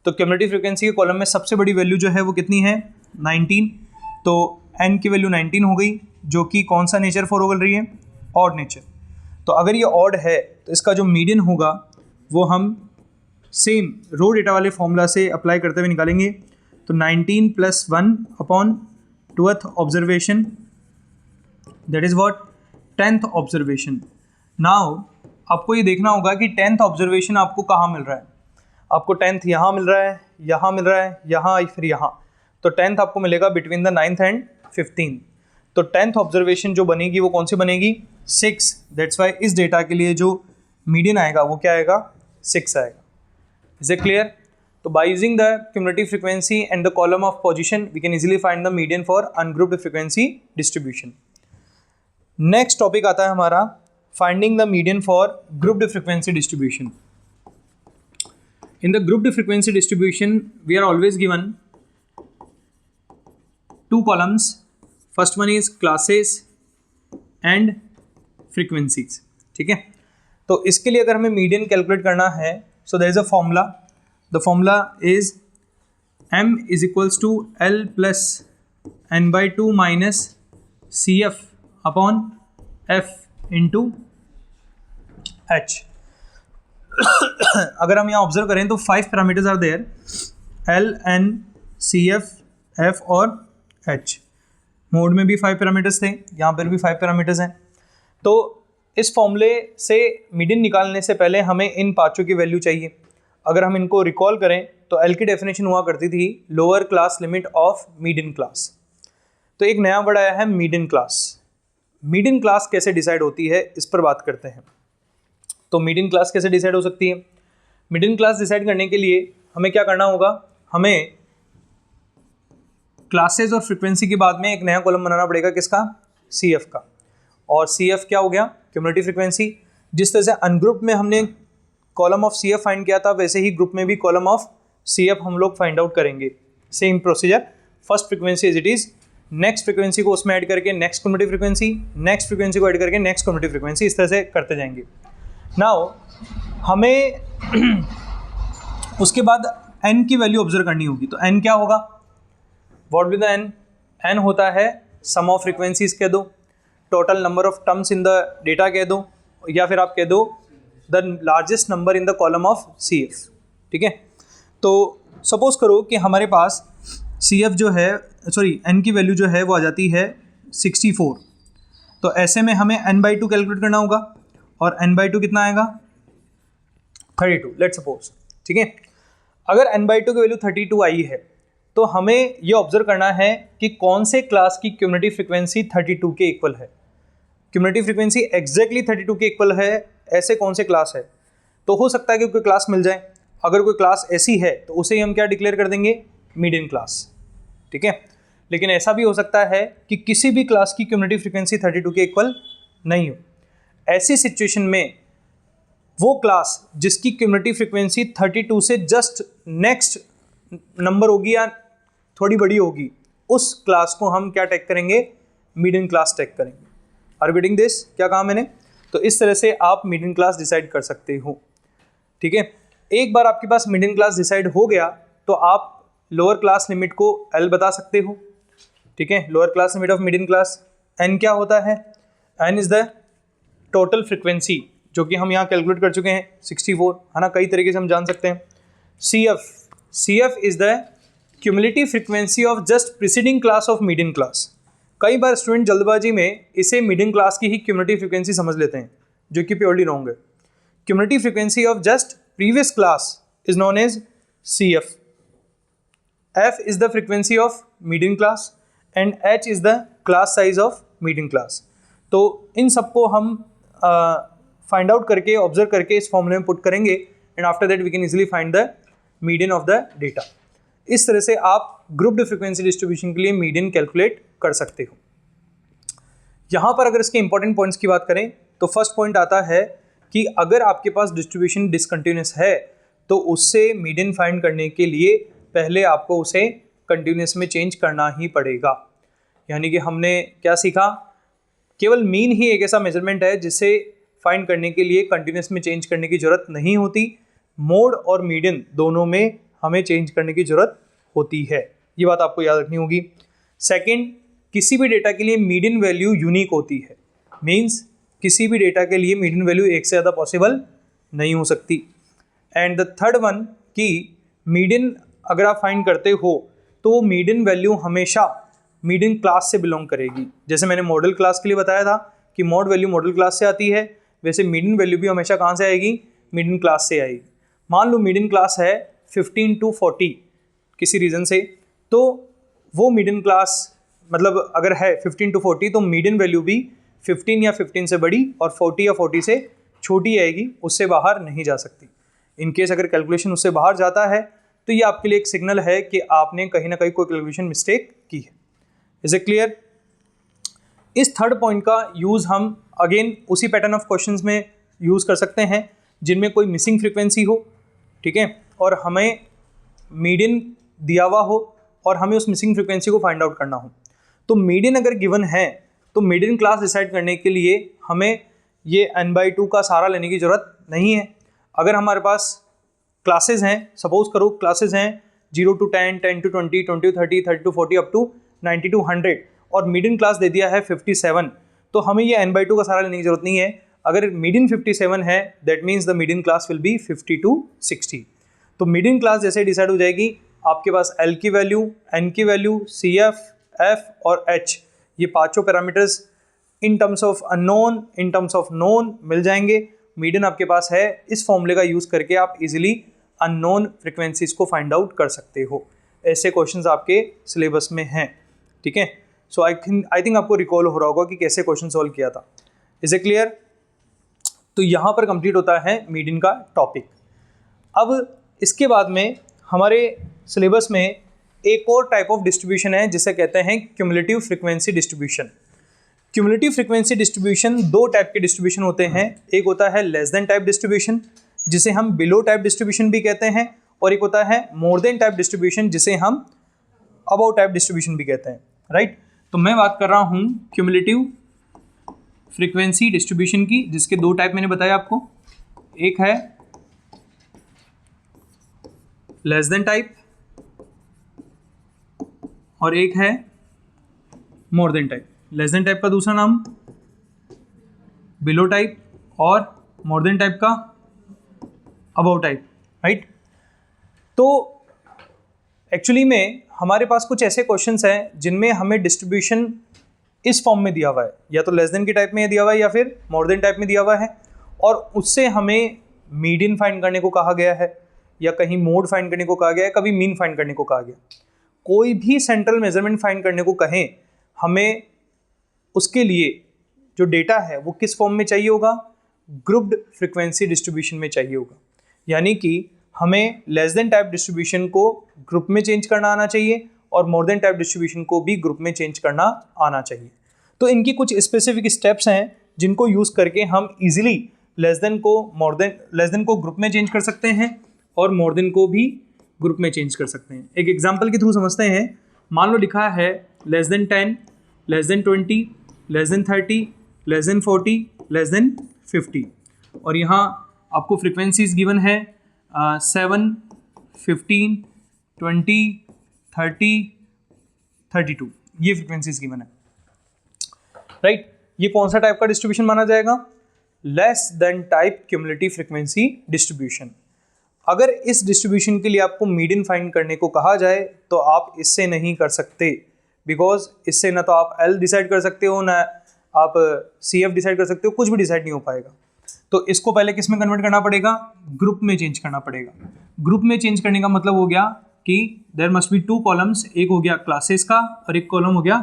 Speaker 1: तो क्यूमुलेटिव फ्रीक्वेंसी के कॉलम में सबसे बड़ी वैल्यू जो है वो कितनी है? 19। तो एन की वैल्यू 19 हो गई, जो कि कौन सा नेचर फॉलो कर रही है? Odd nature. तो अगर ये ऑड है तो इसका जो मीडियन होगा वो हम सेम रो डेटा वाले फॉर्मूला से अप्लाई करते हुए निकालेंगे। तो 19 + 1 upon 12th observation, that is what? 10th observation. Now आपको ये देखना होगा कि 10th ऑब्जर्वेशन आपको कहाँ मिल रहा है। आपको 10th यहाँ मिल रहा है, यहाँ मिल रहा है, यहाँ, फिर यहाँ। तो 10th आपको मिलेगा between the 9th and 15th। तो 10th ऑब्जर्वेशन जो बनेगी वो कौन सी बनेगी? 6। दैट्स वाई इस डेटा के लिए जो मीडियन आएगा वो क्या आएगा? 6 आएगा। Is it clear? तो by using the cumulative frequency and the column of position we can easily find the median for ungrouped frequency distribution. Next topic आता है हमारा finding the median for grouped frequency distribution. In the grouped frequency distribution, we are always given 2 columns. First one is classes and frequencies. ठीक है? तो इसके लिए अगर हमें मीडियन कैलकुलेट करना है, so there is a formula. The formula is m is equals to l plus n/2 minus cf upon f into h. अगर हम यहाँ ऑब्जर्व करें तो 5 parameters are there, L, N, C, F और H. Mode में भी 5 parameters थे, यहाँ पर भी 5 पैरामीटर्स हैं। तो इस फॉर्मूले से मीडियन निकालने से पहले हमें इन पाँचों की वैल्यू चाहिए। अगर हम इनको रिकॉल करें तो एल की डेफिनेशन हुआ करती थी lower class limit of median class. तो एक नया वर्ड आया है मीडियन क्लास। मीडियन क्लास कैसे डिसाइड होती है इस पर बात करते हैं। तो मीडियन क्लास कैसे डिसाइड हो सकती है? मीडियन क्लास डिसाइड करने के लिए हमें क्या करना होगा? हमें क्लासेस और फ्रीक्वेंसी के बाद में एक नया कॉलम बनाना पड़ेगा, किसका? CF का। और CF क्या हो गया? Cumulative frequency. जिस तरह से अनग्रुप में हमने कॉलम ऑफ CF फाइंड किया था, वैसे ही ग्रुप में भी कॉलम ऑफ CF हम लोग फाइंड आउट करेंगे। Same procedure, first frequency as it is, next frequency को उसमें ऐड करके next cumulative frequency, next frequency को ऐड करके नेक्स्ट क्यूमुलेटिव फ्रीक्वेंसी, इस तरह से करते जाएंगे। नाउ हमें उसके बाद n की वैल्यू ऑब्जर्व करनी होगी। तो n क्या होगा? What will the n? n होता है सम ऑफ फ्रीक्वेंसीज कह दो, total number of terms in the data कह दो, या फिर आप कह दो the largest number in the column of CF। ठीक है? तो सपोज करो कि हमारे पास CF जो है, सॉरी n की वैल्यू जो है वो आ जाती है 64। तो ऐसे में हमें n/2 कैलकुलेट करना होगा, और n/2 कितना आएगा? 32, लेट्स सपोज। ठीक है? अगर n/2 की वैल्यू 32 आई है तो हमें ये ऑब्जर्व करना है कि कौन से क्लास की क्यूमुलेटिव फ्रीक्वेंसी 32 के इक्वल है। क्यूमुलेटिव फ्रीक्वेंसी एग्जैक्टली 32 के इक्वल है, ऐसे कौन से क्लास है? तो हो सकता है कि कोई क्लास मिल जाए। अगर कोई क्लास ऐसी है तो उसे हम क्या डिक्लेयर कर देंगे? Median class. ठीक है? लेकिन ऐसा भी हो सकता है कि किसी भी क्लास की क्यूमुलेटिव फ्रीक्वेंसी 32 के इक्वल नहीं हो। ऐसी सिचुएशन में वो क्लास जिसकी क्यूमुलेटिव फ्रीक्वेंसी 32 से जस्ट नेक्स्ट नंबर होगी या थोड़ी बड़ी होगी, उस क्लास को हम क्या टैग करेंगे? मीडियन क्लास टैग करेंगे। Are getting this? क्या कहा मैंने? तो इस तरह से आप मीडियन क्लास डिसाइड कर सकते हो। ठीक है? एक बार आपके पास मिडिल क्लास डिसाइड हो गया तो आप लोअर क्लास लिमिट को L बता सकते हो, ठीक है। Lower class limit of middle class N क्या होता है? N is the total frequency, जो कि हम यहाँ कैलकुलेट कर चुके हैं 64, है ना। कई तरीके से हम जान सकते हैं। CF is the cumulative frequency of just preceding class of median class. कई बार स्टूडेंट जल्दबाजी में इसे मीडियन क्लास की ही क्यूमुलेटिव फ्रीक्वेंसी समझ लेते हैं, जो कि प्योरली रॉन्ग है। Cumulative frequency of just previous class is known as CF। F is the frequency of median class and H is the class size of median class। तो इन सबको हम फाइंड आउट करके ऑब्जर्व करके इस फॉर्मूले में put करेंगे and after that we can easily find the median of the data. इस तरह से आप ग्रुप्ड फ्रीक्वेंसी डिस्ट्रीब्यूशन के लिए मीडियन कैलकुलेट कर सकते हो। यहाँ पर अगर इसके इंपॉर्टेंट पॉइंट्स की बात करें तो फर्स्ट पॉइंट आता है कि अगर आपके पास डिस्ट्रीब्यूशन डिसकंटिन्यूस है तो उससे मीडियन फाइंड करने के लिए पहले आपको उसे कंटिन्यूस में चेंज करना ही पड़ेगा। यानी कि हमने क्या सीखा? केवल मीन ही एक ऐसा मेजरमेंट है जिसे फाइंड करने के लिए कंटिन्यूस में चेंज करने की ज़रूरत नहीं होती। मोड और मीडियन दोनों में हमें चेंज करने की ज़रूरत होती है, ये बात आपको याद रखनी होगी। सेकंड, किसी भी डेटा के लिए मीडियन वैल्यू यूनिक होती है, मीन्स किसी भी डेटा के लिए मीडियन वैल्यू एक से ज़्यादा पॉसिबल नहीं हो सकती। एंड द थर्ड वन कि मीडियन अगर आप फाइंड करते हो तो वो मीडियन वैल्यू हमेशा मीडियन क्लास से बिलोंग करेगी। जैसे मैंने मॉडल क्लास के लिए बताया था कि मॉड वैल्यू मॉडल क्लास से आती है, वैसे मीडियन वैल्यू भी हमेशा कहाँ से आएगी? मीडियन क्लास से आएगी। मान लो मीडियन क्लास है 15 to 40 किसी रीज़न से, तो वो मीडियन क्लास मतलब अगर है 15 to 40 तो मीडियन वैल्यू भी 15 या 15 से बड़ी और 40 या 40 से छोटी आएगी, उससे बाहर नहीं जा सकती। इन केस अगर कैलकुलेशन उससे बाहर जाता है तो ये आपके लिए एक सिग्नल है कि आपने कहीं ना कहीं कोई कैलकुलेशन मिस्टेक की है। Is it clear? इस थर्ड पॉइंट का यूज़ हम अगेन उसी पैटर्न ऑफ क्वेश्चंस में यूज़ कर सकते हैं जिनमें कोई मिसिंग फ्रीक्वेंसी हो, ठीक है, और हमें मीडियन दिया हुआ हो और हमें उस मिसिंग फ्रीक्वेंसी को फाइंड आउट करना हो। तो मीडियन अगर गिवन है तो मीडियन क्लास डिसाइड करने के लिए हमें ये n/2 का सहारा लेने की ज़रूरत नहीं है। अगर हमारे पास क्लासेस हैं, सपोज करो क्लासेस हैं 0 to 10, 10 to 20, 20 to 30, 30 to 40 up to 90 to 100 और मीडियन क्लास दे दिया है 57, तो हमें ये n/2 का सहारा लेने की ज़रूरत नहीं है। अगर मीडियन 57 है that means the median class will be 50 to 60। तो मीडियन क्लास जैसे डिसाइड हो जाएगी, आपके पास L की वैल्यू, N की वैल्यू, CF, F और H, ये पाँचों parameters in terms of unknown, in terms of known मिल जाएंगे। मीडियन आपके पास है, इस फॉर्मूले का यूज़ करके आप इजीली अननोन फ्रिक्वेंसीज को फाइंड आउट कर सकते हो। ऐसे क्वेश्चंस आपके सिलेबस में हैं, ठीक है। सो आई थिंक आपको रिकॉल हो रहा होगा कि कैसे क्वेश्चन सॉल्व किया था। Is it clear? तो यहाँ पर कंप्लीट होता है मीडियन का टॉपिक। अब इसके बाद में हमारे सिलेबस में एक और टाइप ऑफ डिस्ट्रीब्यूशन है जिसे कहते हैं cumulative frequency distribution. Cumulative frequency distribution दो टाइप के डिस्ट्रीब्यूशन होते हैं। एक होता है लेस देन टाइप डिस्ट्रीब्यूशन जिसे हम बिलो टाइप डिस्ट्रीब्यूशन भी कहते हैं, और एक होता है मोर देन टाइप डिस्ट्रीब्यूशन जिसे हम अबव टाइप डिस्ट्रीब्यूशन भी कहते हैं, राइट। तो मैं बात कर रहा हूँ क्यूमुलेटिव फ्रीक्वेंसी डिस्ट्रीब्यूशन की, जिसके दो टाइप मैंने बताया आपको। एक है लेस देन टाइप और एक है मोर than type. Less than type का दूसरा नाम बिलो टाइप और मोर देन टाइप का अबव टाइप, राइट। तो एक्चुअली में हमारे पास कुछ ऐसे क्वेश्चंस हैं जिनमें हमें डिस्ट्रीब्यूशन इस फॉर्म में दिया हुआ है, या तो लेस देन की टाइप में दिया हुआ है या फिर मोर देन टाइप में दिया हुआ है, और उससे हमें मीडियन फाइंड करने को कहा गया है, या कहीं मोड फाइंड करने को कहा गया है, कभी मीन फाइंड करने को कहा गया। कोई भी सेंट्रल मेजरमेंट फाइंड करने को कहें, हमें उसके लिए जो डेटा है वो किस फॉर्म में चाहिए होगा? ग्रुप्ड फ्रीक्वेंसी डिस्ट्रीब्यूशन में चाहिए होगा। यानी कि हमें लेस देन टाइप डिस्ट्रीब्यूशन को ग्रुप में चेंज करना आना चाहिए और मोर देन टाइप डिस्ट्रीब्यूशन को भी ग्रुप में चेंज करना आना चाहिए। तो इनकी कुछ स्पेसिफिक स्टेप्स हैं जिनको यूज़ करके हम इजीली लेस देन को ग्रुप में चेंज कर सकते हैं और मोर देन को भी ग्रुप में चेंज कर सकते हैं। एक एग्जांपल के थ्रू समझते हैं। मान लो लिखा है less than 10, less than 20, less than 30, less than 40, less than 50, और यहाँ आपको फ्रीक्वेंसीज गिवन है 7, 15, 20, 30, 32, ये फ्रिक्वेंसीज गिवन है, राइट। ये कौन सा टाइप का डिस्ट्रीब्यूशन माना जाएगा? Less than type cumulative frequency distribution. अगर इस डिस्ट्रीब्यूशन के लिए आपको मीडियन फाइंड करने को कहा जाए तो आप इससे नहीं कर सकते, बिकॉज इससे ना तो आप L डिसाइड कर सकते हो, ना आप CF डिसाइड कर सकते हो, कुछ भी डिसाइड नहीं हो पाएगा। तो इसको पहले किस में कन्वर्ट करना पड़ेगा? ग्रुप में चेंज करना पड़ेगा। ग्रुप में चेंज करने का मतलब हो गया कि देयर मस्ट बी 2 कॉलम्स, एक हो गया क्लासेस का और एक कॉलम हो गया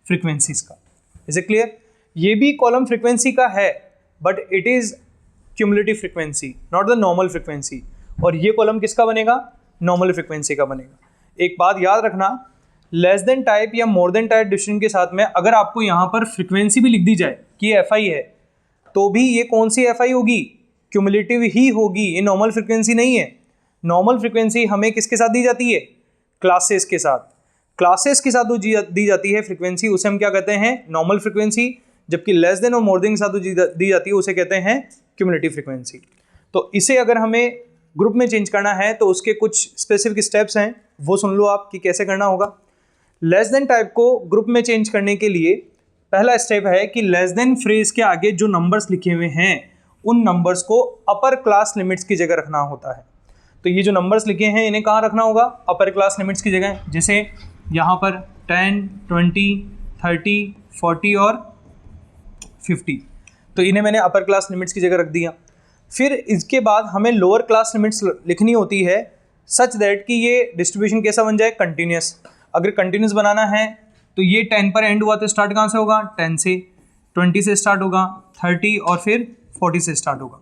Speaker 1: फ्रीक्वेंसीज का। Is it clear? ये भी कॉलम फ्रीक्वेंसी का है but it is cumulative frequency, not the normal frequency. और ये कॉलम किसका बनेगा? नॉर्मल फ्रीक्वेंसी का बनेगा। एक बात याद रखना, लेस देन टाइप या मोर देन टाइप डिस्ट्रीब्यूशन के साथ में अगर आपको यहाँ पर फ्रीक्वेंसी भी लिख दी जाए कि FI है, तो भी ये कौन सी FI होगी? क्यूमुलेटिव ही होगी, ये नॉर्मल फ्रीक्वेंसी नहीं है। नॉर्मल फ्रीक्वेंसी हमें किसके साथ दी जाती है? क्लासेस के साथ। क्लासेस के साथ जो दी जाती है फ्रीक्वेंसी, उसे हम क्या कहते हैं? Normal frequency. जबकि लेस देन और मोर देन के साथ जो दी जाती है उसे कहते हैं क्यूमुलेटिव फ्रीक्वेंसी। तो इसे अगर हमें ग्रुप में चेंज करना है तो उसके कुछ स्पेसिफिक स्टेप्स हैं, वो सुन लो आप कि कैसे करना होगा। लेस देन टाइप को ग्रुप में चेंज करने के लिए पहला स्टेप है कि लेस देन फ्रेज के आगे जो नंबर्स लिखे हुए हैं उन नंबर्स को अपर क्लास लिमिट्स की जगह रखना होता है। तो ये जो नंबर्स लिखे हैं इन्हें कहाँ रखना होगा? अपर क्लास लिमिट्स की जगह। जैसे यहाँ पर 10, 20, 30, 40 और 50, तो इन्हें मैंने अपर क्लास लिमिट्स की जगह रख दिया। फिर इसके बाद हमें लोअर क्लास लिमिट्स लिखनी होती है सच दैट कि ये डिस्ट्रीब्यूशन कैसा बन जाए? कंटिन्यूस। अगर कंटिन्यूस बनाना है तो ये 10 पर एंड हुआ तो स्टार्ट कहाँ से होगा? 10 से, 20 से स्टार्ट होगा, 30 और फिर 40 से स्टार्ट होगा।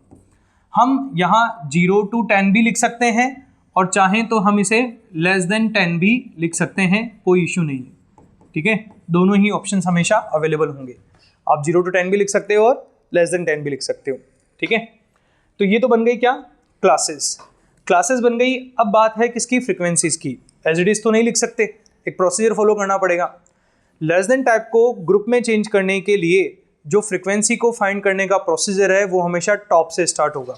Speaker 1: हम यहाँ 0 to 10 भी लिख सकते हैं और चाहें तो हम इसे लेस देन 10 भी लिख सकते हैं, कोई इशू नहीं है, ठीक है। दोनों ही ऑप्शंस हमेशा अवेलेबल होंगे। आप 0 to 10 भी लिख सकते हो और लेस देन 10 भी लिख सकते हो, ठीक है। तो ये तो बन गई क्या? क्लासेस। क्लासेस बन गई। अब बात है किसकी? फ्रीक्वेंसीज की। एज इट इज तो नहीं लिख सकते, एक प्रोसीजर फॉलो करना पड़ेगा। लेस देन टाइप को ग्रुप में चेंज करने के लिए जो फ्रीक्वेंसी को फाइंड करने का प्रोसीजर है वो हमेशा टॉप से स्टार्ट होगा।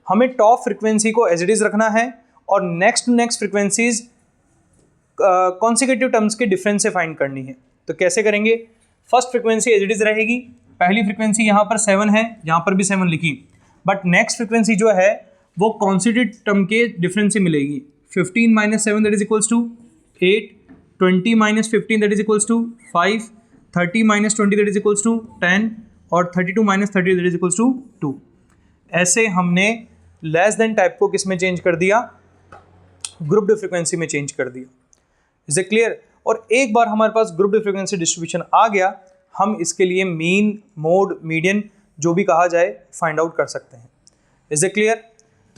Speaker 1: हमें टॉप फ्रीक्वेंसी को एज इट इज रखना है और next to next frequencies consecutive terms के डिफरेंस से फाइंड करनी है। तो कैसे करेंगे? First frequency as it is रहेगी। पहली फ्रीक्वेंसी यहाँ पर 7 है, यहाँ पर भी 7 लिखी, बट नेक्स्ट फ्रीक्वेंसी जो है वो कॉन्सिक्यूटिव टर्म के डिफरेंस से मिलेगी। 15 - 7 that is equals to 8, 20 - 15 that is equals to 5, 30 - 20 that is equals to 10 और 32 - 30 दैट इज इक्वल्स टू 2। ऐसे हमने लेस देन टाइप को किस में चेंज कर दिया? ग्रुप फ्रीक्वेंसी में चेंज कर दिया। Is it clear? और एक बार हमारे पास ग्रुप फ्रीक्वेंसी डिस्ट्रीब्यूशन आ गया, हम इसके लिए मीन, मोड, मीडियन जो भी कहा जाए फाइंड आउट कर सकते हैं। Is it clear?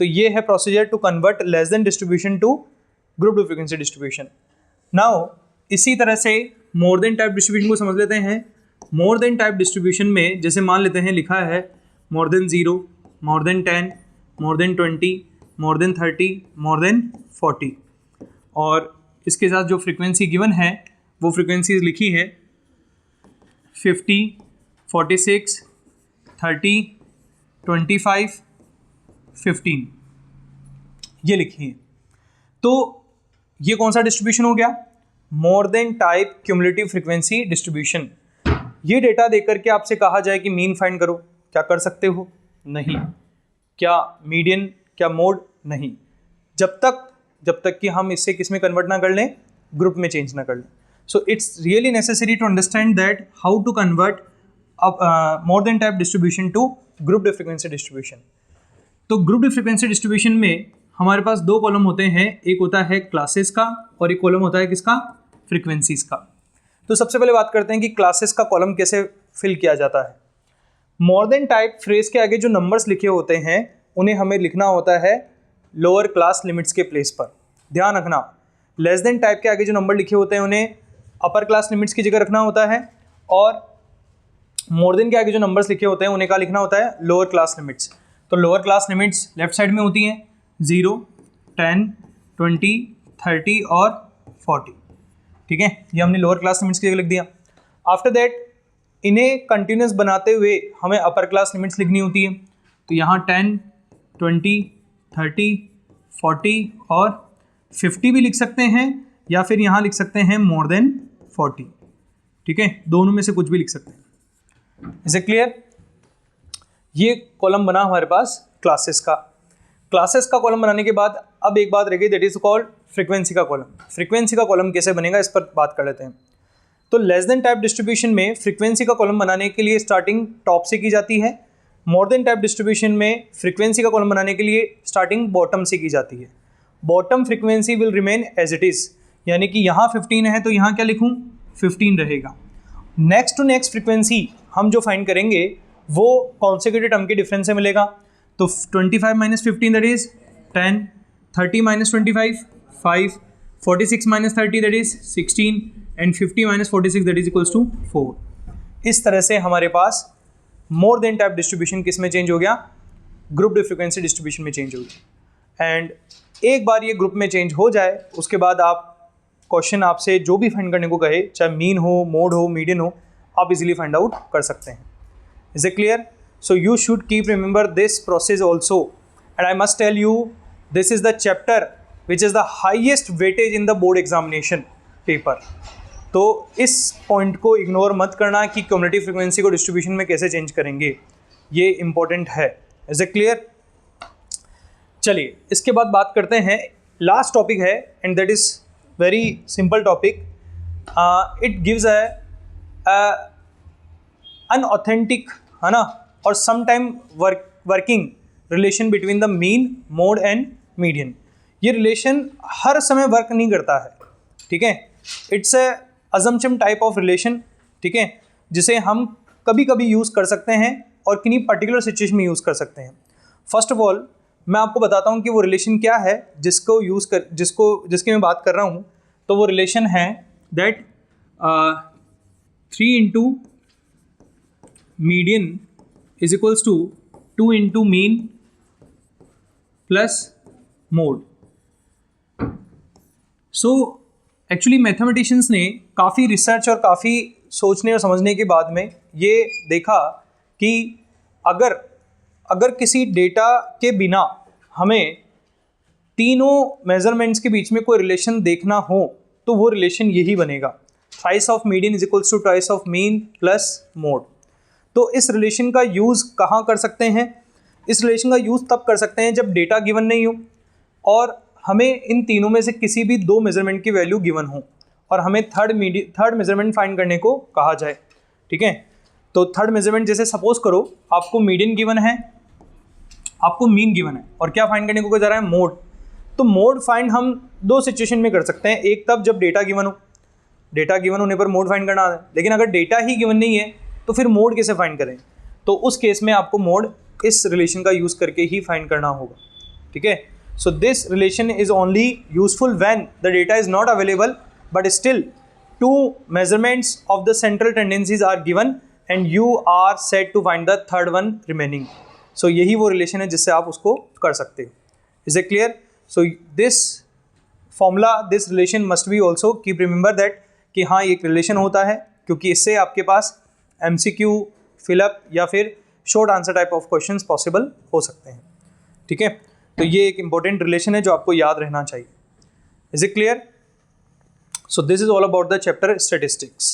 Speaker 1: तो ये है procedure to convert less than distribution to group frequency distribution. Now इसी तरह से मोर देन टाइप डिस्ट्रीब्यूशन को समझ लेते हैं। मोर देन टाइप डिस्ट्रीब्यूशन में जैसे मान लेते हैं लिखा है more than 0, more than 10, more than 20, more than 30, more than 40, और इसके साथ जो फ्रीक्वेंसी गिवन है वो फ्रीक्वेंसीज लिखी है 50, 46, 30, 25, 15, ये लिखी है। तो ये कौन सा डिस्ट्रीब्यूशन हो गया? मोर than type cumulative frequency distribution. ये डेटा देकर के आपसे कहा जाए कि मीन फाइंड करो, क्या कर सकते हो? नहीं। क्या मीडियन, क्या मोड? नहीं। जब तक कि हम इससे किस में कन्वर्ट ना कर लें? ग्रुप में चेंज ना कर लें। So it's really necessary to understand that how to convert more than type distribution to group frequency distribution. तो ग्रुप फ्रीक्वेंसी डिस्ट्रीब्यूशन में हमारे पास 2 कॉलम होते हैं, एक होता है क्लासेस का और एक कॉलम होता है किसका? फ्रीक्वेंसीज का। तो सबसे पहले बात करते हैं कि क्लासेस का कॉलम कैसे फिल किया जाता है। मोर देन टाइप फ्रेज के आगे जो नंबर्स लिखे होते हैं उन्हें हमें लिखना होता है लोअर क्लास लिमिट्स के प्लेस पर। ध्यान रखना, लेस देन टाइप के आगे जो नंबर लिखे होते हैं उन्हें अपर क्लास लिमिट्स की जगह रखना होता है और मोर देन के आगे जो नंबर्स लिखे होते हैं उन्हें क्या लिखना होता है? Lower class limits. तो lower class limits left side में होती हैं 0, 10, 20, 30 और 40, ठीक है। ये हमने लोअर क्लास लिमिट्स की जगह लिख दिया। आफ्टर दैट इन्हें कंटिन्यूस बनाते हुए हमें अपर क्लास लिमिट्स लिखनी होती है। तो यहाँ 10, 20, 30, 40 और 50 भी लिख सकते हैं, या फिर यहाँ लिख सकते हैं मोर देन 40। ठीक है, दोनों में से कुछ भी लिख सकते हैं। Is it clear? ये कॉलम बना हमारे पास क्लासेस का। क्लासेस का कॉलम बनाने के बाद अब एक बात रह गई, दैट इज कॉल्ड फ्रीक्वेंसी का कॉलम। फ्रीक्वेंसी का कॉलम कैसे बनेगा इस पर बात कर लेते हैं। तो लेस देन टाइप डिस्ट्रीब्यूशन में फ्रीक्वेंसी का कॉलम बनाने के लिए स्टार्टिंग टॉप से की जाती है। मोर देन टाइप डिस्ट्रीब्यूशन में फ्रीक्वेंसी का कॉलम बनाने के लिए स्टार्टिंग बॉटम से की जाती है। Bottom frequency will remain as it is, यानी कि यहाँ 15 है तो यहाँ क्या लिखूँ, 15 रहेगा। नेक्स्ट टू नेक्स्ट फ्रीक्वेंसी हम जो फाइंड करेंगे वो कॉन्सेक्यूटिव टर्म के डिफरेंस से मिलेगा। तो 25 minus 15 that is 10, 30 minus 25 5, 46 minus 30 that is 16 and 50 minus 46 that is equals to 4। इस तरह से हमारे पास मोर देन टाइप डिस्ट्रीब्यूशन किस में चेंज हो गया, ग्रुप फ्रीक्वेंसी डिस्ट्रीब्यूशन में चेंज हो गया। एंड एक बार ये ग्रुप में चेंज हो जाए उसके बाद आप क्वेश्चन आपसे जो भी फाइंड करने को कहे, चाहे मीन हो, मोड हो, मीडियन हो, आप इजीली फाइंड आउट कर सकते हैं। Is it clear? So you should keep remember this process also, and I must tell you this is the chapter which is the highest weightage in the board examination paper. तो इस point को ignore मत करना कि cumulative frequency को distribution में कैसे change करेंगे, ये इंपॉर्टेंट है। Is it clear? चलिए इसके बाद बात करते हैं, लास्ट टॉपिक है and that is very simple topic. It gives unauthentic, है ना, और sometime working relation between the mean, mode and median. ये रिलेशन हर समय वर्क नहीं करता है, ठीक है। It's a assumption type of relation, ठीक है, जिसे हम कभी कभी यूज़ कर सकते हैं और किन्हीं पर्टिकुलर सिचुएशन में यूज़ कर सकते हैं। फर्स्ट ऑफ ऑल मैं आपको बताता हूँ कि वो रिलेशन क्या है जिसकी मैं बात कर रहा हूँ। तो वो रिलेशन है that 3 into median is equals to 2 into mean plus mode. So actually mathematicians ने काफ़ी रिसर्च और काफ़ी सोचने और समझने के बाद में ये देखा कि अगर किसी डेटा के बिना हमें तीनों मेजरमेंट्स के बीच में कोई रिलेशन देखना हो तो वो रिलेशन यही बनेगा, thrice of median is equals to thrice of mean plus mode. तो इस रिलेशन का यूज़ कहाँ कर सकते हैं? इस रिलेशन का यूज़ तब कर सकते हैं जब डेटा गिवन नहीं हो और हमें इन तीनों में से किसी भी दो मेजरमेंट की वैल्यू गिवन हो और हमें थर्ड मेजरमेंट फाइंड करने को कहा जाए, ठीक है। तो थर्ड मेजरमेंट जैसे सपोज करो आपको मीडियन गिवन है, आपको मीन गिवन है और क्या फाइंड करने को कहा जा रहा है, मोड। तो मोड फाइंड हम दो सिचुएशन में कर सकते हैं, एक तब जब डेटा गिवन हो, डेटा गिवन होने पर मोड फाइंड करना है, लेकिन अगर डेटा ही गिवन नहीं है तो फिर मोड कैसे फाइंड करें? तो उस केस में आपको मोड इस रिलेशन का यूज़ करके ही फाइंड करना होगा, ठीक है। So this relation is only useful when the data is not available but still two measurements of the central tendencies are given and you are set to find the third one remaining. So यही वो relation है जिससे आप उसको कर सकते हो। Is it clear? So this formula, this relation must be also keep remember that कि हाँ एक रिलेशन होता है, क्योंकि इससे आपके पास MCQ, फिलअप या फिर short answer type of questions possible हो सकते हैं, ठीक है। तो ये एक इंपॉर्टेंट रिलेशन है जो आपको याद रहना चाहिए। Is it clear? So this is all about the chapter statistics.